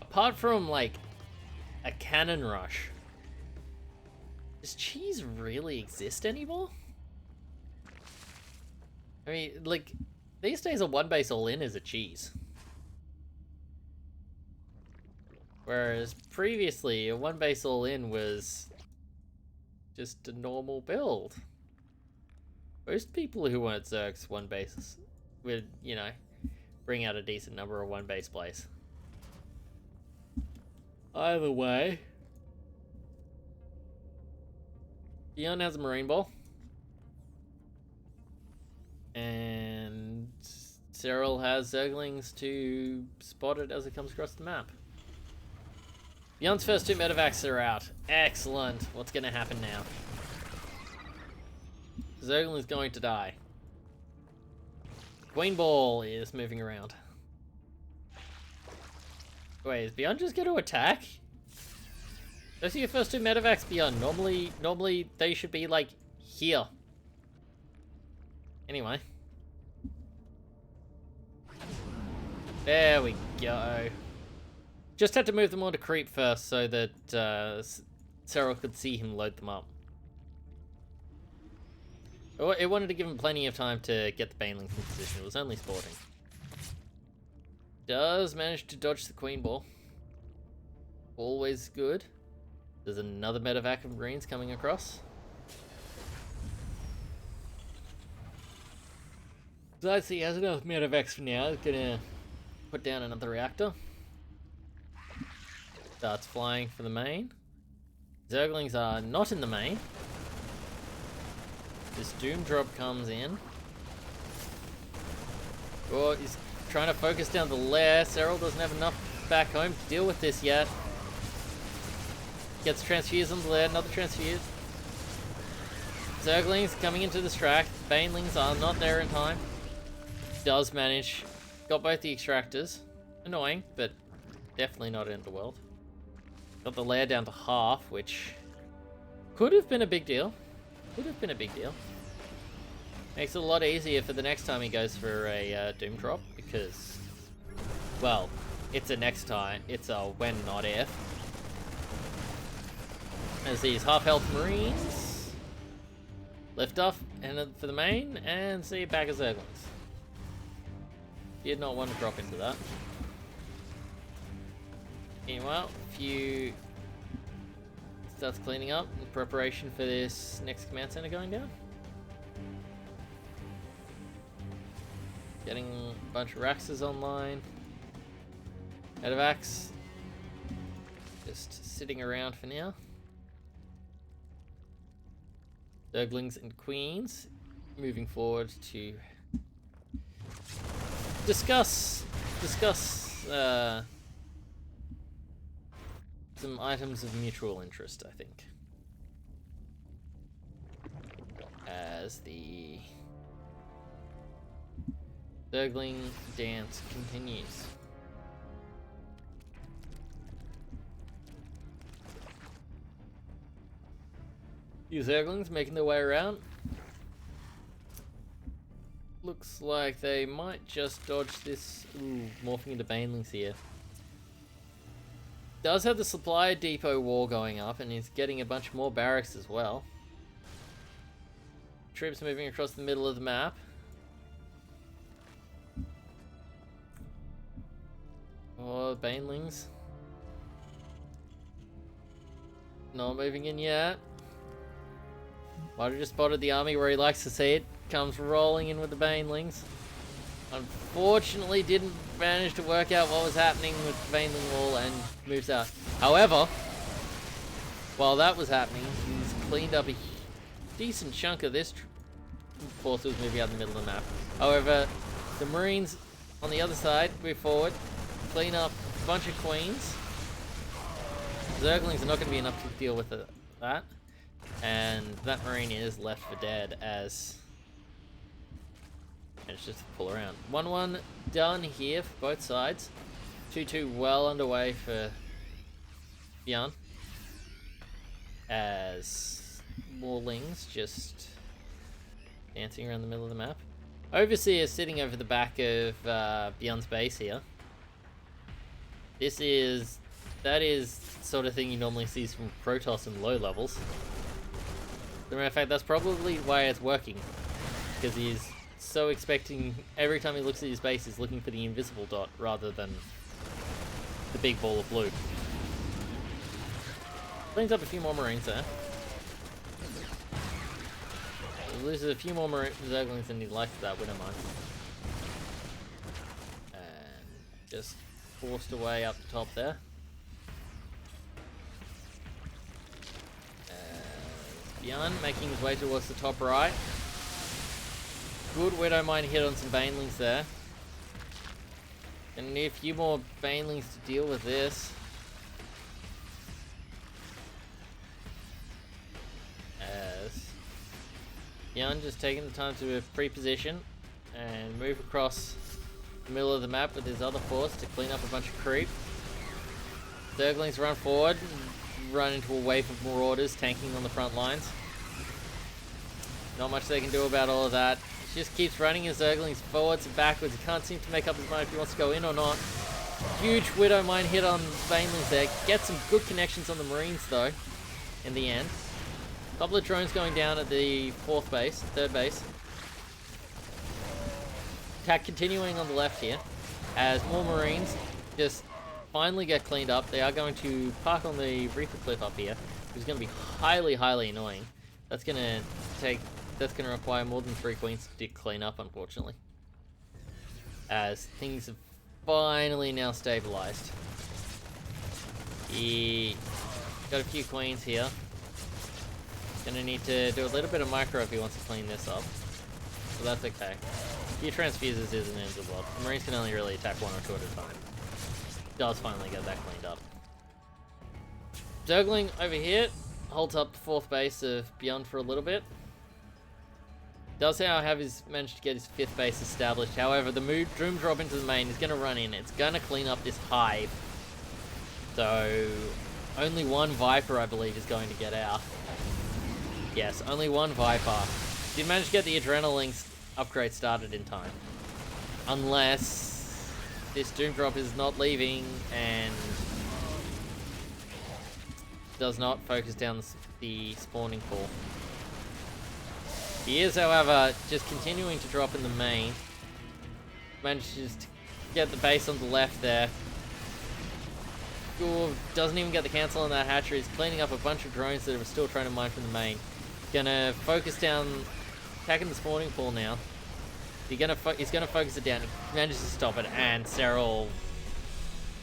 apart from like a cannon rush, does cheese really exist anymore? I mean, like, these days a one base all in is a cheese. Whereas previously a one base all in was just a normal build. Most people who weren't Zergs one bases would, you know, bring out a decent number of one base plays. Either way, Byun has a Marine Ball. And Serral has Zerglings to spot it as it comes across the map. Byun's first 2 medevacs are out. Excellent. What's going to happen now? Zergling's going to die. Queen Ball is moving around. Wait, is Byun just going to attack? Those are your first 2 medevacs, Byun. Normally they should be like here. Anyway. There we go. Just had to move them on to creep first so that Serral could see him load them up. It wanted to give him plenty of time to get the Banelings in position. It was only sporting. Does manage to dodge the Queen Ball. Always good. There's another medevac of Marines coming across. So let's see, he has enough medevacs for now. He's gonna put down another reactor. Starts flying for the main. Zerglings are not in the main. This Doom drop comes in. Oh, he's trying to focus down the lair. Serral doesn't have enough back home to deal with this yet. Gets transfused on the lair, another transfuse. Zerglings coming into this track. Banelings are not there in time. Does manage. Got both the extractors. Annoying, but definitely not in the world. Got the lair down to half, which could have been a big deal. Could have been a big deal. Makes it a lot easier for the next time he goes for a Doom drop, because, well, it's a next time. It's a when, not if. As these half-health Marines lift off and for the main, and see back as Zerglings. Did not want to drop into that. Meanwhile, few starts cleaning up in preparation for this next command center going down. Getting a bunch of Raxes online. Medevacs just sitting around for now. Zerglings and Queens moving forward to discuss some items of mutual interest, I think. As the Zergling dance continues. Few Zerglings making their way around. Looks like they might just dodge this. Ooh, morphing into Banelings here. Does have the supply depot wall going up, and he's getting a bunch more barracks as well. Troops moving across the middle of the map. Oh, Banelings. Not moving in yet. Might have just spotted the army where he likes to see it. Comes rolling in with the Banelings. Unfortunately didn't manage to work out what was happening with the Baneling wall and moves out. However, while that was happening, he's cleaned up a decent chunk of this force that was moving out in the middle of the map. However, the Marines on the other side move forward, clean up a bunch of Queens. Zerglings are not going to be enough to deal with that. And that Marine is left for dead as managed to pull around. 1-1 done here for both sides. 2-2 well underway for Byun. As Maulings just dancing around the middle of the map. Overseer sitting over the back of Byun's base here. That is the sort of thing you normally see from Protoss in low levels. As a matter of fact, that's probably why it's working. Because he's so expecting, every time he looks at his base, he's looking for the invisible dot rather than the big ball of blue. Cleans up a few more Marines there. He loses a few more Zerglings than he'd like for that Winter Mine. And just forced away up the top there. Byun making his way towards the top right. Good Widow Mine hit on some Banelings there. Gonna need a few more Banelings to deal with this. As Byun just taking the time to pre-position and move across the middle of the map with his other force to clean up a bunch of creep. Zerglings run forward, run into a wave of Marauders tanking on the front lines. Not much they can do about all of that. He just keeps running his Zerglings forwards and backwards. He can't seem to make up his mind if he wants to go in or not. Huge Widow Mine hit on Banelings there. Gets some good connections on the Marines though, in the end. Couple of drones going down at the third base. Attack continuing on the left here, as more Marines just finally get cleaned up. They are going to park on the Reaper cliff up here, which is going to be highly, highly annoying. That's going to require more than 3 queens to clean up, unfortunately. As things have finally now stabilized. He got a few queens here. Gonna need to do a little bit of micro if he wants to clean this up. So that's okay. A few transfuses isn't in the world. The Marines can only really attack 1 or 2 at a time. Does finally get that cleaned up. Zergling over here holds up the 4th base of Byun for a little bit. Does managed to get his 5th base established. However, the Doom drop into the main is going to run in. It's going to clean up this hive. So, only one Viper, I believe, is going to get out. Yes, only one Viper. Did manage to get the Adrenalink upgrade started in time. Unless this Doom drop is not leaving and does not focus down the spawning pool. He is, however, just continuing to drop in the main. Manages to get the base on the left there. Ooh, doesn't even get the cancel on that hatchery. He's cleaning up a bunch of drones that are still trying to mine from the main. Gonna focus down, attacking the spawning pool now. He's gonna focus it down. He manages to stop it, and Serral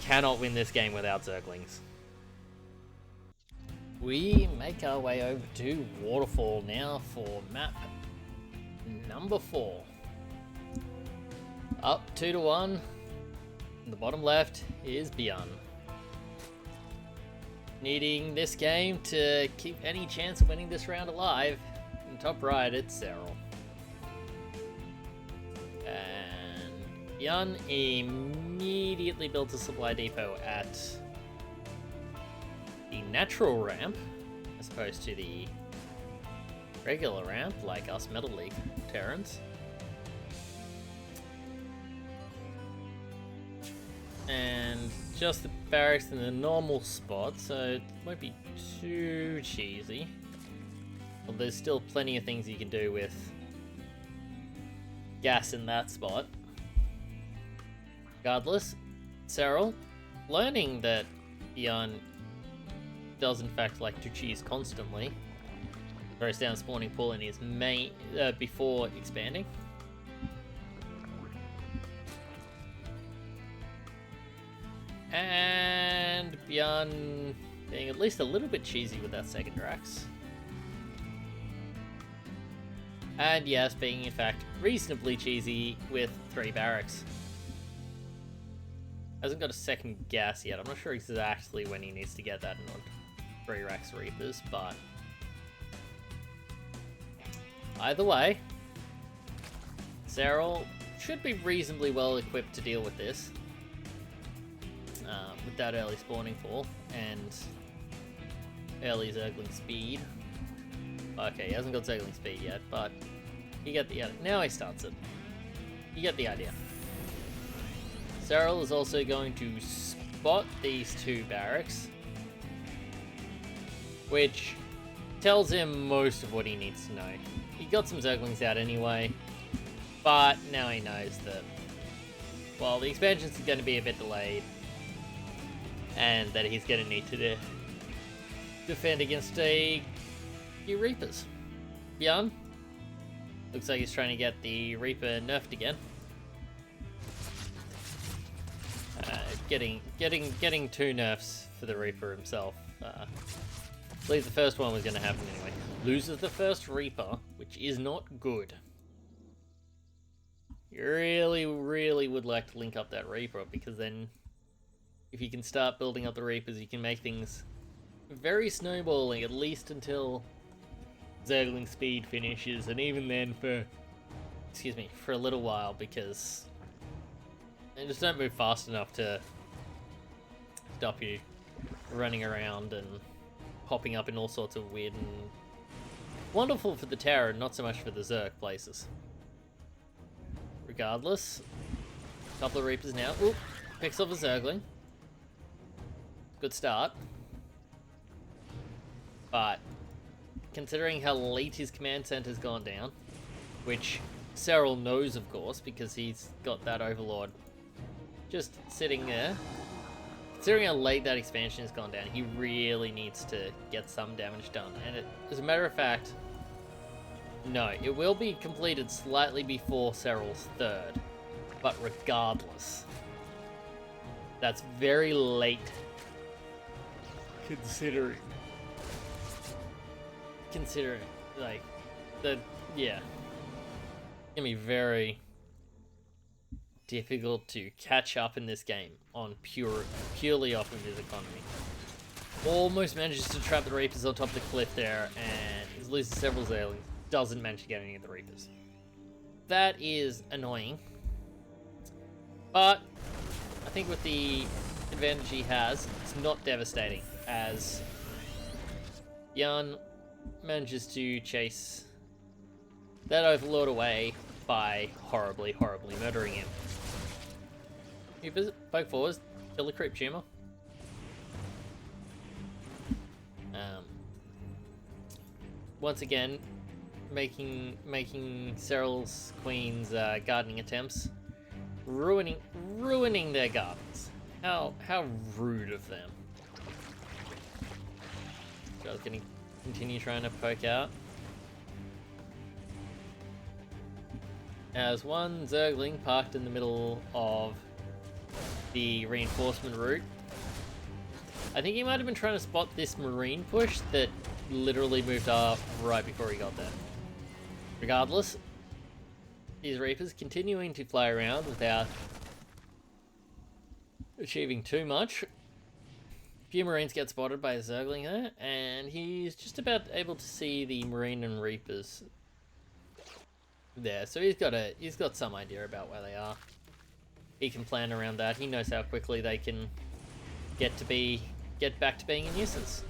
cannot win this game without Zerglings. We make our way over to Waterfall now for map number 4. Up 2-1. In the bottom left is Byun. Needing this game to keep any chance of winning this round alive. In top right, it's Serral. And Byun immediately built a supply depot at the natural ramp, as opposed to the regular ramp, like us Metal League Terrans. And just the barracks in the normal spot, so it won't be too cheesy. Well, there's still plenty of things you can do with gas in that spot. Regardless, Serral, learning that Byun does in fact like to cheese constantly, throws down spawning pool in his main before expanding. And Byun being at least a little bit cheesy with that second Drax. And yes, being in fact reasonably cheesy with 3 barracks. Hasn't got a second gas yet. I'm not sure exactly when he needs to get that in 3 Rax Reapers, but either way, Serral should be reasonably well equipped to deal with this. With that early spawning pool and early Zergling speed. Okay, he hasn't got Zergling speed yet, but you get the idea. Now he starts it. You get the idea. Serral is also going to spot these 2 barracks, which tells him most of what he needs to know. He got some Zerglings out anyway, but now he knows that, well, the expansions are going to be a bit delayed, and that he's going to need to defend against a few Reapers. Byun looks like he's trying to get the Reaper nerfed again. Getting 2 nerfs for the Reaper himself. I believe the first one was going to happen anyway. Loses the first Reaper, which is not good. You really, really would like to link up that Reaper, because then if you can start building up the Reapers, you can make things very snowballing, at least until Zergling speed finishes, and even then for a little while, because they just don't move fast enough to stop you running around and popping up in all sorts of weird and wonderful for the tower, not so much for the Zerg places. Regardless, a couple of Reapers now. Oop, picks off a Zergling. Good start. But considering how late his command center's gone down, which Serral knows, of course, because he's got that Overlord just sitting there. Considering how late that expansion has gone down, he really needs to get some damage done. And as a matter of fact, no, it will be completed slightly before Serral's third. But regardless, that's very late considering, like, yeah. It's gonna be very difficult to catch up in this game on purely off of his economy. Almost manages to trap the Reapers on top of the cliff there, and loses several Zerglings. Doesn't manage to get any of the Reapers. That is annoying. But I think with the advantage he has, it's not devastating, as Byun manages to chase that Overlord away by horribly, horribly murdering him. You visit, poke forward, kill the creep tumor. Once again, making Serral's Queen's gardening attempts, ruining their gardens. How rude of them. So I was gonna continue trying to poke out. As one Zergling parked in the middle of the reinforcement route. I think he might have been trying to spot this marine push that literally moved off right before he got there. Regardless, these Reapers continuing to fly around without achieving too much. A few Marines get spotted by a Zergling there, and he's just about able to see the Marine and Reapers there, so he's got some idea about where they are. He can plan around that. He knows how quickly they can get back to being a nuisance.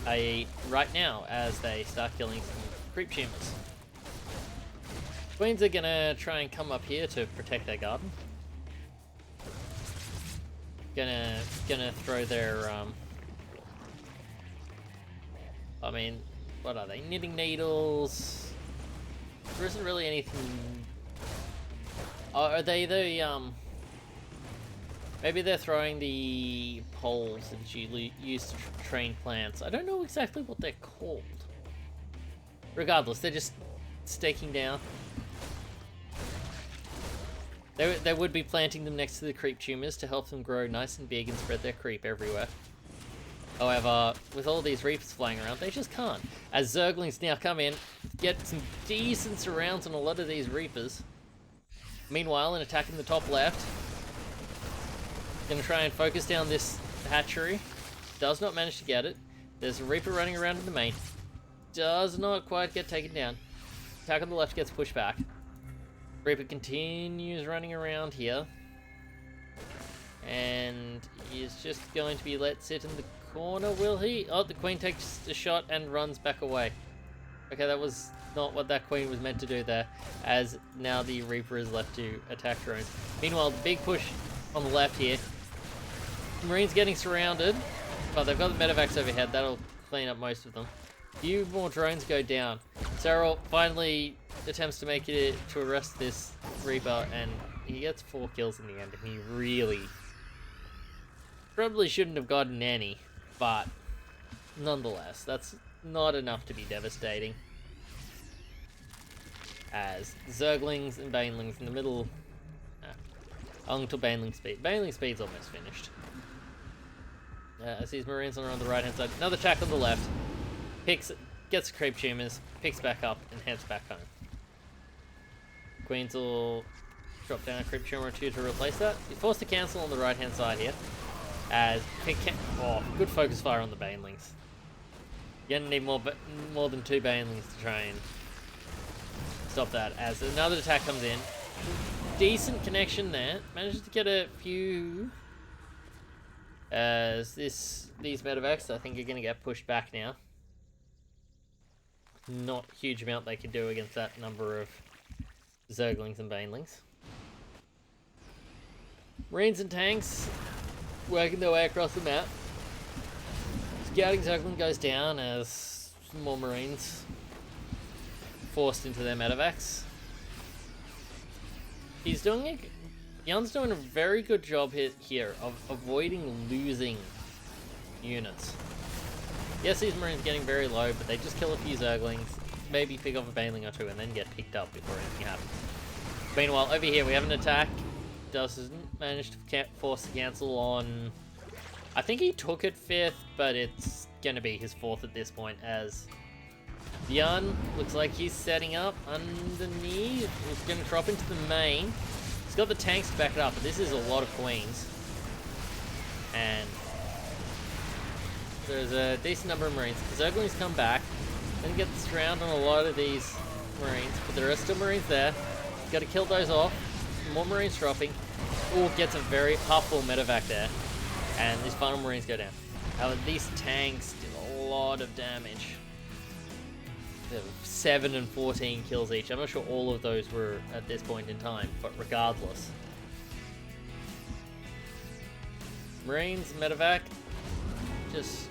Right now, as they start killing some creep tumors. Queens are gonna try and come up here to protect their garden. Gonna throw their I mean, what are they? Knitting needles. There isn't really anything. Oh, are they the maybe they're throwing the poles that you use to train plants. I don't know exactly what they're called. Regardless, they're just staking down. They would be planting them next to the creep tumors to help them grow nice and big and spread their creep everywhere. However, with all these Reapers flying around, they just can't. As Zerglings now come in, get some decent surrounds on a lot of these Reapers. Meanwhile, an attack in the top left. Gonna try and focus down this hatchery. Does not manage to get it. There's a Reaper running around in the main. Does not quite get taken down. Attack on the left gets pushed back. Reaper continues running around here. And he is just going to be let sit in the corner, will he? Oh, the Queen takes a shot and runs back away. Okay, that was not what that Queen was meant to do there, as now the Reaper is left to attack drones. Meanwhile, the big push on the left here. Marines getting surrounded, but they've got the medevacs overhead. That'll clean up most of them. A few more drones go down. Serral finally attempts to make it to arrest this Reaper, and he gets 4 kills in the end, and he really probably shouldn't have gotten any, but nonetheless, that's not enough to be devastating. As Zerglings and Banelings in the middle, until Baneling speed. Baneling speed's almost finished. As these Marines are on the right hand side, another attack on the left. Gets gets creep tumors, picks back up, and heads back home. Queens will drop down a creep tumor or two to replace that. He's forced to cancel on the right-hand side here. As good focus fire on the banelings. You're gonna need more than 2 banelings to try and stop that. As another attack comes in, decent connection there. Manages to get a few. As these medevacs, I think, are gonna get pushed back now. Not a huge amount they can do against that number of Zerglings and banelings. Marines and tanks working their way across the map. Scouting Zergling goes down as some more Marines forced into their medevacs. Byun's doing a very good job here of avoiding losing units. Yes, these Marines are getting very low, but they just kill a few Zerglings, maybe pick off a baneling or two, and then get picked up before anything happens. Meanwhile, over here we have an attack. Doesn't manage to force the cancel on... I think he took it 5th, but it's going to be his 4th at this point, as Byun looks like he's setting up underneath. He's going to drop into the main. He's got the tanks to back it up, but this is a lot of queens. And there's a decent number of Marines. The Zerglings come back, then get surrounded on a lot of these Marines, but there are still Marines there. He's got to kill those off. More Marines dropping. Oh, gets a very half-full medevac there. And these final Marines go down. These tanks did a lot of damage. 7 and 14 kills each. I'm not sure all of those were at this point in time, but regardless. Marines, medevac, just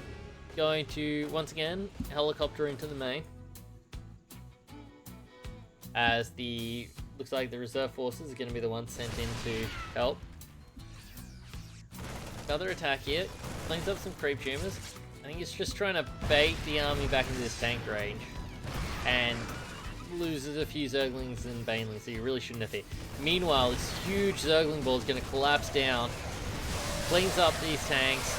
going to, once again, helicopter into the main. As looks like the reserve forces are going to be the ones sent in to help. Another attack here. Cleans up some creep tumors. I think he's just trying to bait the army back into this tank range. And loses a few Zerglings and banelings, so you really shouldn't have hit. Meanwhile, this huge Zergling ball is going to collapse down. Cleans up these tanks.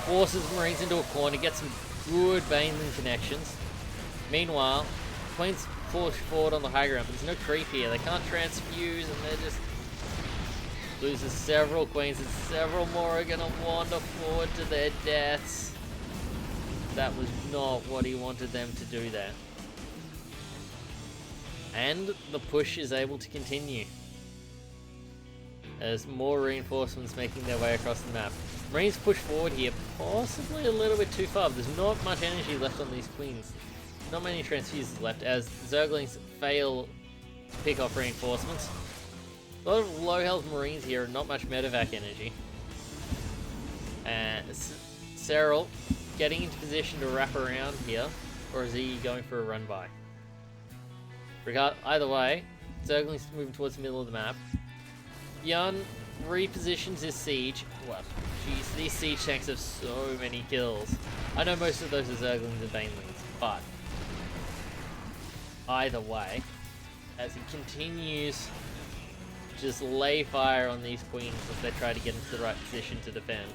Forces Marines into a corner. Gets some good baneling connections. Meanwhile, Queens push forward on the high ground, but there's no creep here. They can't transfuse, and they're just... Loses several Queens, and several more are going to wander forward to their deaths. That was not what he wanted them to do there. And the push is able to continue. As more reinforcements making their way across the map. Marines push forward here, possibly a little bit too far. There's not much energy left on these Queens. Not many transfuses left, as Zerglings fail to pick off reinforcements. A lot of low health Marines here, not much medevac energy. And Serral getting into position to wrap around here, or is he going for a run by? Either way, Zerglings moving towards the middle of the map. Byun repositions his siege. What? Jeez, these siege tanks have so many kills. I know most of those are Zerglings and banelings, but either way, as he continues to just lay fire on these Queens as they try to get into the right position to defend.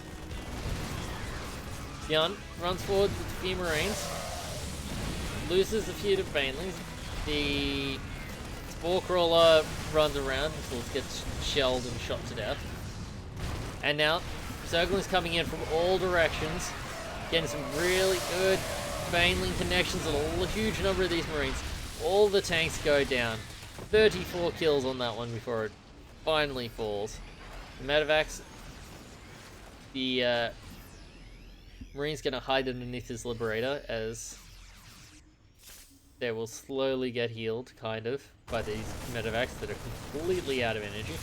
Byun runs forward with a few Marines, loses a few to banelings. The Spore Crawler runs around until it gets shelled and shot to death. And now, Zerglings coming in from all directions, getting some really good baneling connections on a huge number of these Marines. All the tanks go down. 34 kills on that one before it finally falls. The medevacs, the Marine's going to hide underneath his Liberator as they will slowly get healed, kind of, by these medevacs that are completely out of energy.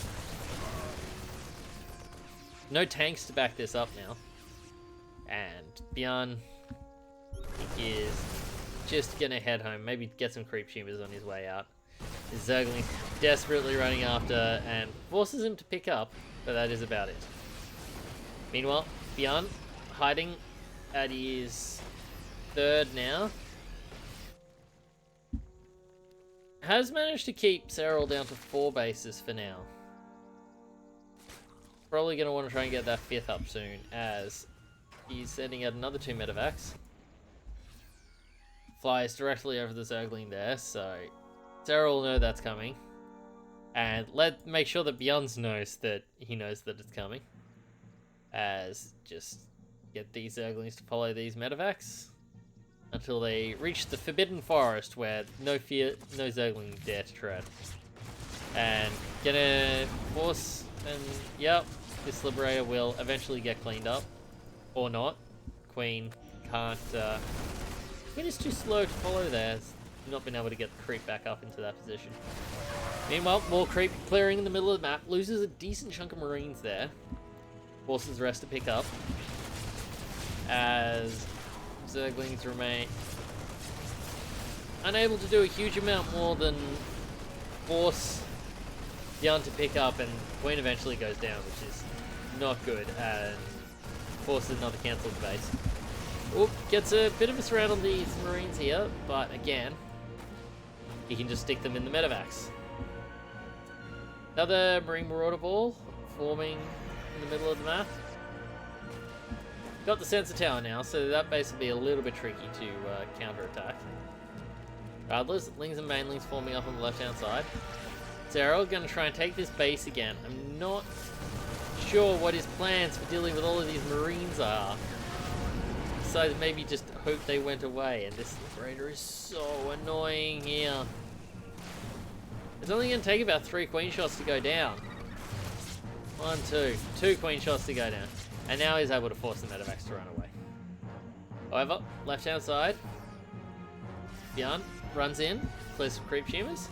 No tanks to back this up now. And Byun is just going to head home, maybe get some creep tumors on his way out. His Zergling desperately running after and forces him to pick up, but that is about it. Meanwhile, Byun hiding at his 3rd now. Has managed to keep Serral down to 4 bases for now. Probably going to want to try and get that 5th up soon, as he's sending out another 2 medevacs. flies directly over the Zergling there, so Serral will know that's coming. And make sure that Byun knows that he knows that it's coming. As just get these Zerglings to follow these medevacs until they reach the Forbidden Forest where no Zergling dare to tread. And gonna force, and yep, this Liberator will eventually get cleaned up. Or not. Queen can't, Queen is too slow to follow there. It's not been able to get the creep back up into that position. Meanwhile, more creep clearing in the middle of the map. Loses a decent chunk of Marines there. Forces the rest to pick up. As Zerglings remain unable to do a huge amount more than force Byun to pick up, and Queen eventually goes down, which is not good, and forces another cancel the base. Oop, gets a bit of a surround on these Marines here, but again, he can just stick them in the medevacs. Another Marine Marauder ball forming in the middle of the map. Got the sensor tower now, so that base will be a little bit tricky to counter-attack. Regardless, Lings and Mainlings forming up on the left-hand side. Serral going to try and take this base again. I'm not sure what his plans for dealing with all of these Marines are. Besides maybe just hope they went away, and this Liberator is so annoying here. It's only going to take about 3 Queen shots to go down. 1, 2. 2 Queen shots to go down. And now he's able to force the medevacs to run away. However, left-hand side, Byun runs in, clears some creep tumors,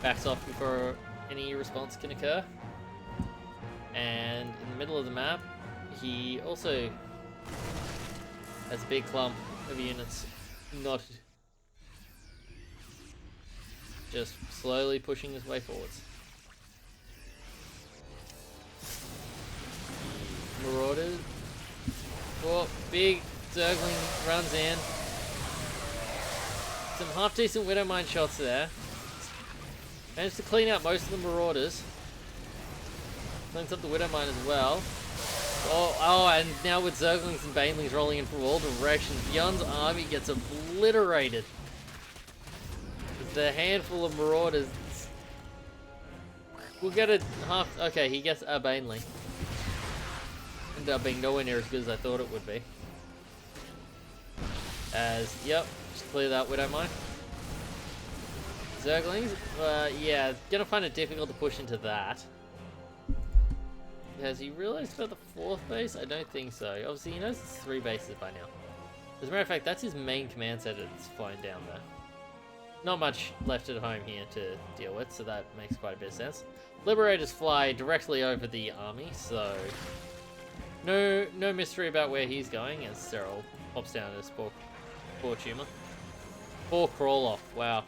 backs off before any response can occur. And in the middle of the map, he also has a big clump of units not just slowly pushing his way forwards. Marauders. Oh, big Zergling runs in. Some half-decent Widowmine shots there. Managed to clean out most of the Marauders. Cleans up the Widowmine as well. Oh, and now with Zerglings and Banelings rolling in from all directions, Byun's army gets obliterated. The handful of Marauders. We'll get a half. Okay, he gets a Baneling. Ended up being nowhere near as good as I thought it would be. As, yep, just clear that Widowmine. Zerglings, yeah, gonna find it difficult to push into that. Has he realized about the 4th base? I don't think so. Obviously, he knows it's 3 bases by now. As a matter of fact, that's his main command center that's flying down there. Not much left at home here to deal with, so that makes quite a bit of sense. Liberators fly directly over the army, so no mystery about where he's going as Serral pops down to Spore Tumor. 4 Crawl Off, wow.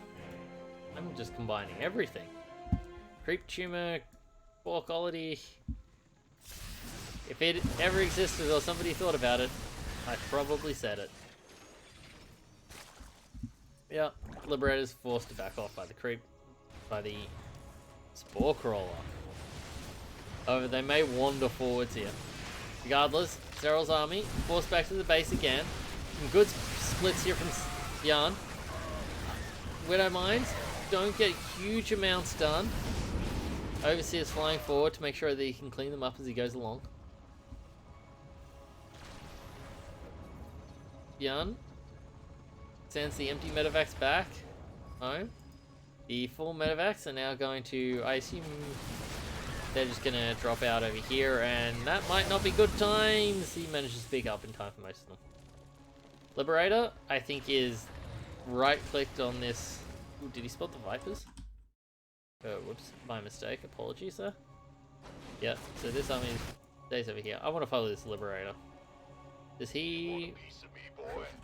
I'm just combining everything. Creep Tumor, 4 Quality. If it ever existed or somebody thought about it, I probably said it. Yeah, Liberator's forced to back off by the Spore Crawler. However, they may wander forwards here. Regardless, Serral's army forced back to the base again. Some good splits here from Byun. Widow Mines don't get huge amounts done. Overseer's flying forward to make sure that he can clean them up as he goes along. Byun sends the empty medevacs back home. The full medevacs are now going to, I assume, they're just going to drop out over here, and that might not be good times. He manages to pick up in time for most of them. Liberator, I think, is right-clicked on this. Ooh, did he spot the Vipers? Oh, whoops, my mistake. Apologies, sir. Yeah, so this army stays over here. I want to follow this Liberator. Does he...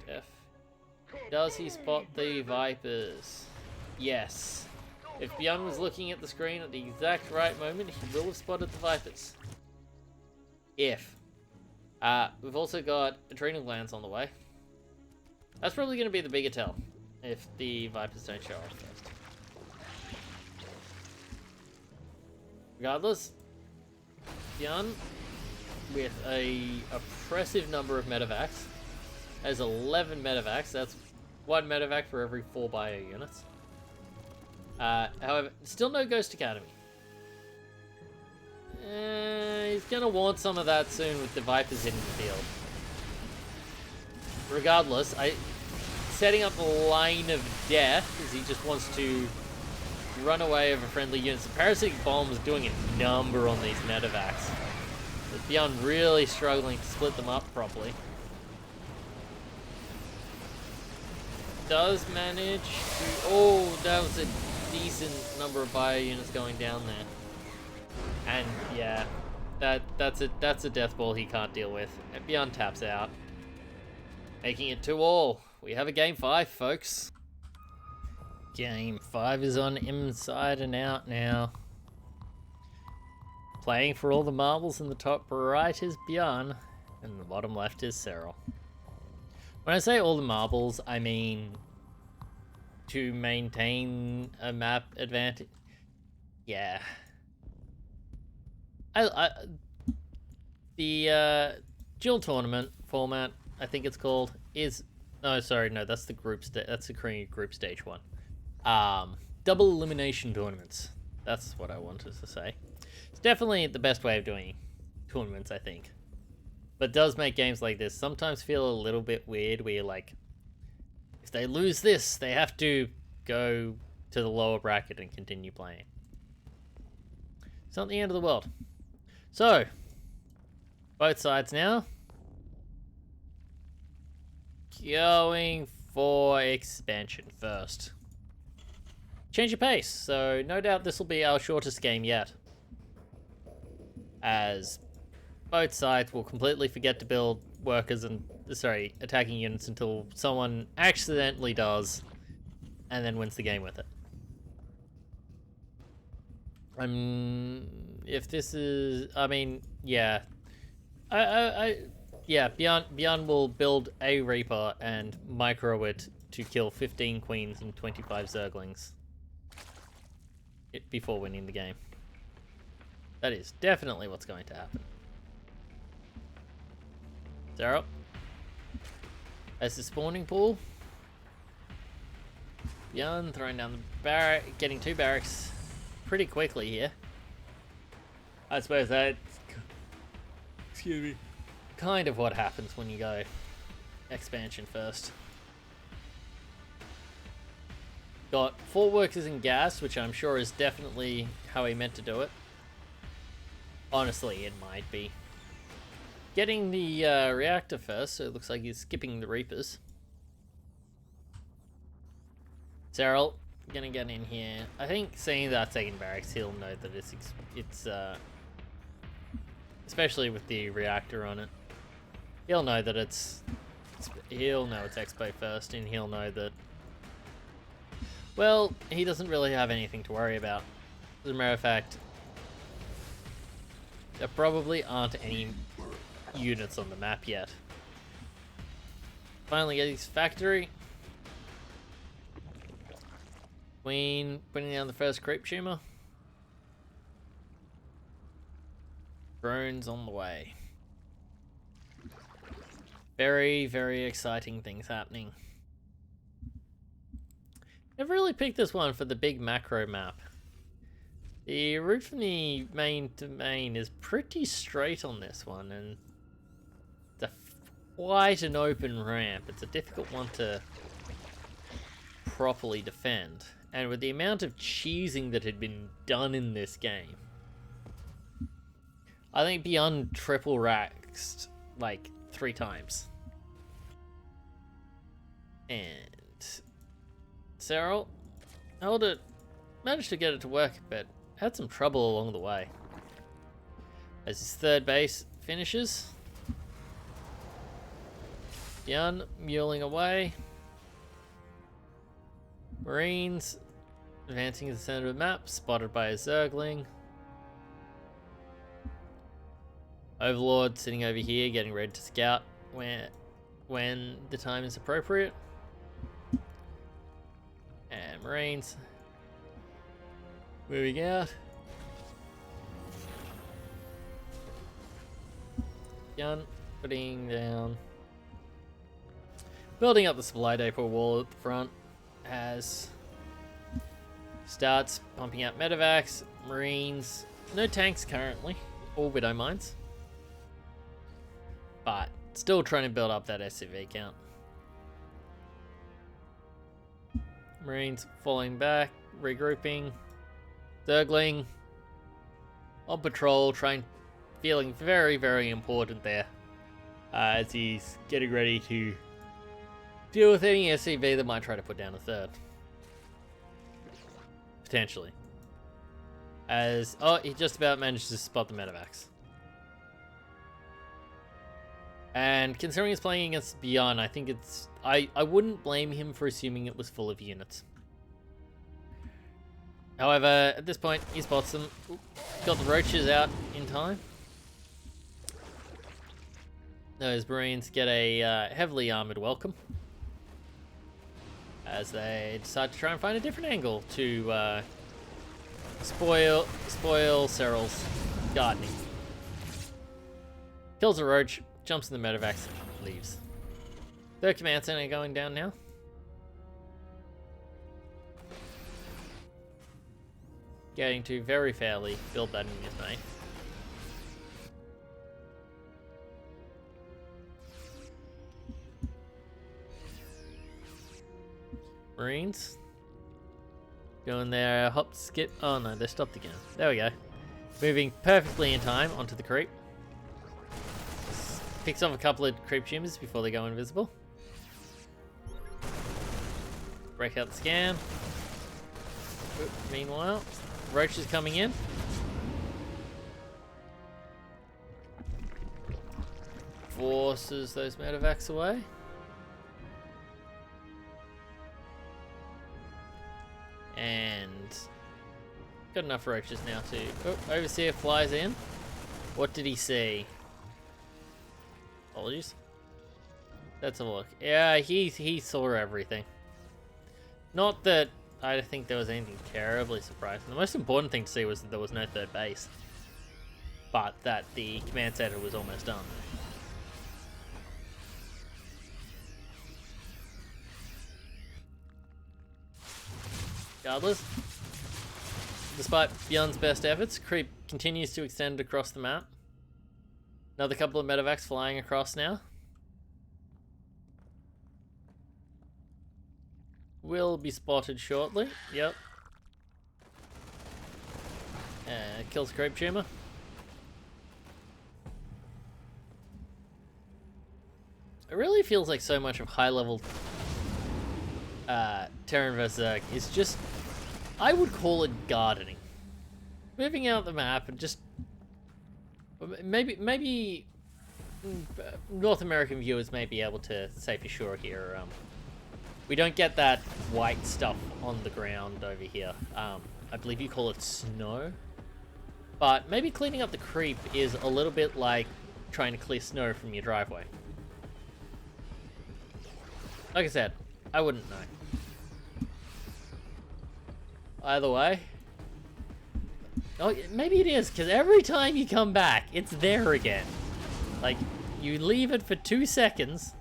F. Does he spot the Vipers? Yes. If Byun was looking at the screen at the exact right moment, he will have spotted the Vipers. If. We've also got Adrenal Glands on the way. That's probably going to be the bigger tell, if the Vipers don't show up first. Regardless, Byun, with a oppressive number of medevacs, has 11 medevacs. That's 1 medevac for every 4 bio units. However, still no Ghost Academy. He's gonna want some of that soon with the Vipers hitting the field. Regardless, setting up a line of death as he just wants to run away over friendly units. The Parasitic Bomb is doing a number on these medevacs. With Byun really struggling to split them up properly. Does manage to... Oh, that was a decent number of bio units going down there. And yeah, that's a death ball he can't deal with. And Byun taps out, making it 2-all. We have a game 5, folks. Game 5 is on inside and out now. Playing for all the marbles in the top right is Byun, and the bottom left is Serral. When I say all the marbles, I mean to maintain a map advantage. Yeah. The dual tournament format, I think it's called, is... No, sorry, no, that's the that's the Korean group stage one. Double elimination tournaments. That's what I wanted to say. It's definitely the best way of doing tournaments, I think. But it does make games like this sometimes feel a little bit weird, where you're like, if they lose this, they have to go to the lower bracket and continue playing. It's not the end of the world. So, both sides now going for expansion first. Change of pace, so no doubt this will be our shortest game yet, as both sides will completely forget to build workers and, sorry, attacking units until someone accidentally does, and then wins the game with it. If this is, I mean, yeah, yeah, Byun will build a Reaper and micro it to kill 15 Queens and 25 Zerglings before winning the game. That is definitely what's going to happen. Serral as the spawning pool. Byun throwing down the barrack, getting 2 barracks pretty quickly here. I suppose that's, excuse me, kind of what happens when you go expansion first. Got 4 workers in gas, which I'm sure is definitely how he meant to do it. Honestly, it might be. Getting the reactor first, so it looks like he's skipping the Reapers. Serral gonna get in here. I think seeing that second barracks, he'll know that it's especially with the reactor on it. He'll know that he'll know it's Expo first, and he'll know that, well, he doesn't really have anything to worry about. As a matter of fact, there probably aren't any units on the map yet. Finally get his factory. Queen putting down the first creep tumor. Drones on the way. Very, very exciting things happening. Never really picked this one for the big macro map. The route from the main to main is pretty straight on this one, and it's quite an open ramp. It's a difficult one to properly defend. And with the amount of cheesing that had been done in this game, I think Byun triple raxed like 3 times. And Serral held it, managed to get it to work, but had some trouble along the way. As his 3rd base finishes, Byun muling away. Marines advancing to the center of the map, spotted by a Zergling. Overlord sitting over here, getting ready to scout when the time is appropriate. And Marines moving out. Byun putting down Building up the supply depot wall at the front as starts pumping out medevacs, marines, no tanks currently, or widow mines, but still trying to build up that SCV count. Marines falling back, regrouping, Zergling on patrol, feeling very, very important there as he's getting ready to deal with any SCV that might try to put down a third. Potentially. As, oh, he just about managed to spot the medevacs. And considering he's playing against Byun, I think it's, I wouldn't blame him for assuming it was full of units. However, at this point, he spots them. Oop, got the roaches out in time. Those Marines get a heavily armored welcome as they decide to try and find a different angle to spoil Serral's gardening. Kills a roach, jumps in the medevacs, leaves. Third command center going down now. Getting to very fairly build that in his main. Marines. Going there, hop, skip. Oh no, they stopped again. There we go. Moving perfectly in time onto the creep. Picks off a couple of creep tumors before they go invisible. Break out the scan. Oop, meanwhile, roach is coming in. Forces those medevacs away. And got enough roaches now to... Oh, Overseer flies in. What did he see? Apologies. Let's have a look. Yeah, he saw everything. Not that I think there was anything terribly surprising. The most important thing to see was that there was no third base. But that the command center was almost done. Regardless, despite Byun's best efforts, creep continues to extend across the map. Another couple of medevacs flying across now. Will be spotted shortly. Yep. Kills creep tumor. It really feels like so much of high-level Terran vs. Zerg is just, I would call it gardening. Moving out the map and just maybe North American viewers may be able to say for sure here. We don't get that white stuff on the ground over here. I believe you call it snow. But maybe cleaning up the creep is a little bit like trying to clear snow from your driveway. Like I said, I wouldn't know. Either way. Oh, maybe it is, because every time you come back, it's there again. Like, you leave it for 2 seconds,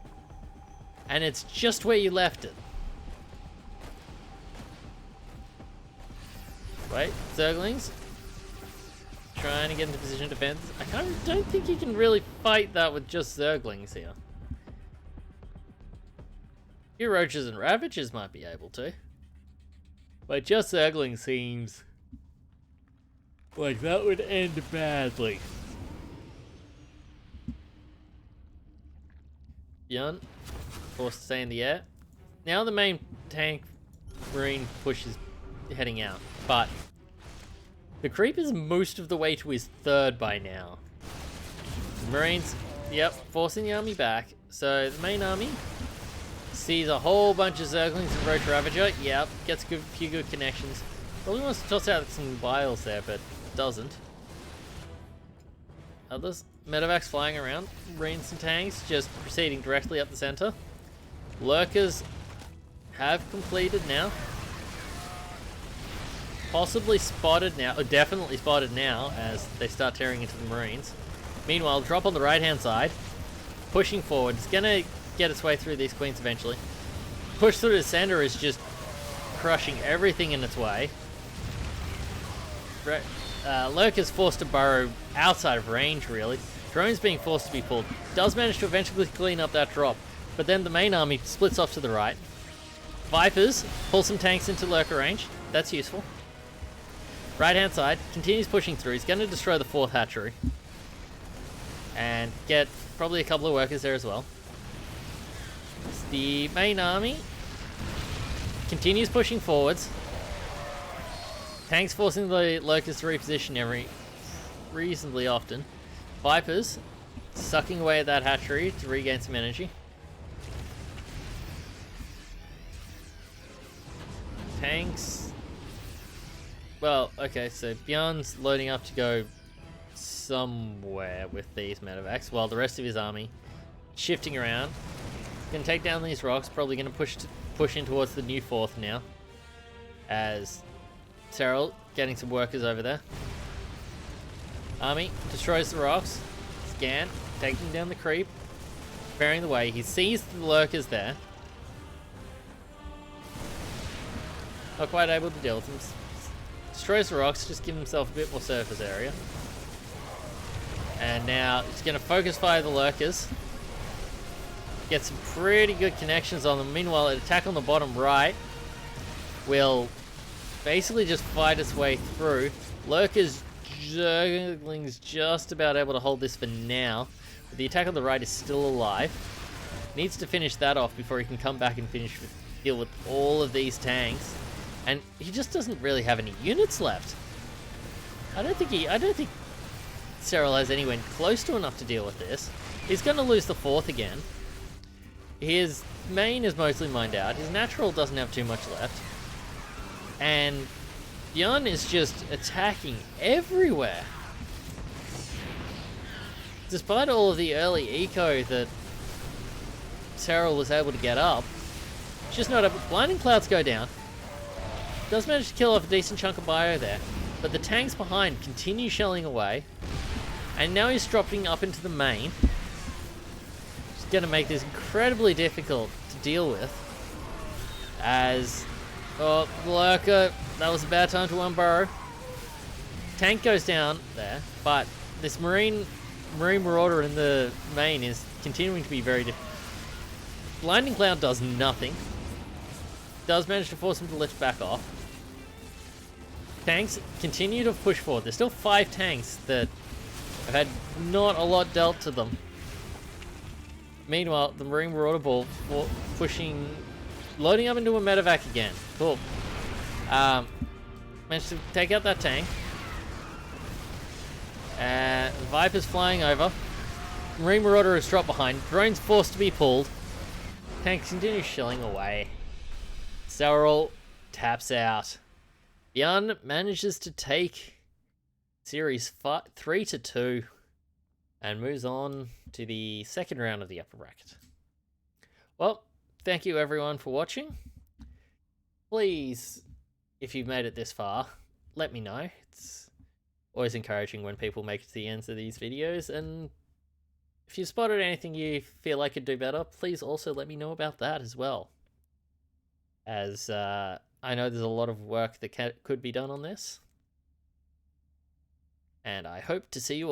and it's just where you left it. Wait, Zerglings. Trying to get into position of defense. I don't think you can really fight that with just Zerglings here. Your roaches and ravagers might be able to. But just Zergling seems like that would end badly. Byun, forced to stay in the air. Now the main tank marine push is heading out, but the creep is most of the way to his third by now. Marines, yep, forcing the army back. So the main army sees a whole bunch of Zerglings and Roach Ravager. Yep, gets a few good connections. Probably wants to toss out some vials there, but doesn't. Others, medevacs flying around. Marines and tanks just proceeding directly up the center. Lurkers have completed now. Possibly spotted now, or definitely spotted now as they start tearing into the Marines. Meanwhile, drop on the right hand side, pushing forward. It's gonna get its way through these queens eventually. Push through the center is just crushing everything in its way. Lurker's forced to burrow outside of range, really. Drone's being forced to be pulled. Does manage to eventually clean up that drop, but then the main army splits off to the right. Vipers pull some tanks into Lurker range. That's useful. Right-hand side, continues pushing through. He's going to destroy the 4th hatchery. And get probably a couple of workers there as well. The main army continues pushing forwards. Tanks forcing the Lurkers to reposition reasonably often. Vipers sucking away at that hatchery to regain some energy. Tanks. Well, okay, so Byun's loading up to go somewhere with these medevacs, while the rest of his army shifting around. Gonna take down these rocks, probably gonna push in towards the new 4th now. As Serral getting some workers over there. Army destroys the rocks. Scan, taking down the creep, bearing the way. He sees the lurkers there. Not quite able to deal with them. Destroys the rocks, just give himself a bit more surface area. And now he's going to focus fire the lurkers. Get some pretty good connections on them. Meanwhile, an attack on the bottom right will basically just fight its way through. Lurkers Jurgling's just about able to hold this for now. But the attack on the right is still alive. Needs to finish that off before he can come back and deal with all of these tanks. And he just doesn't really have any units left. I don't think Serral has anywhere close to enough to deal with this. He's going to lose the 4th again. His main is mostly mined out. His natural doesn't have too much left. And Byun is just attacking everywhere. Despite all of the early eco that Serral was able to get up, it's just not able. Blinding Clouds go down. Does manage to kill off a decent chunk of bio there, but the tanks behind continue shelling away. And now he's dropping up into the main. It's going to make this incredibly difficult to deal with. As... oh, Lurker, that was a bad time to unburrow. Tank goes down there, but this Marine Marauder in the main is continuing to be very difficult. Blinding Cloud does nothing. Does manage to force him to lift back off. Tanks continue to push forward. There's still 5 tanks that have had not a lot dealt to them. Meanwhile, the Marine Marauder Ball loading up into a medevac again. Cool. Managed to take out that tank. Viper's flying over. Marine Marauder is dropped behind. Drone's forced to be pulled. Tanks continue shelling away. Serral taps out. Byun manages to take series 3-2 and moves on to the second round of the upper bracket. Well, thank you everyone for watching. Please, if you've made it this far, let me know. It's always encouraging when people make it to the ends of these videos, and if you spotted anything you feel I could do better, please also let me know about that as well. As I know there's a lot of work that could be done on this. And I hope to see you all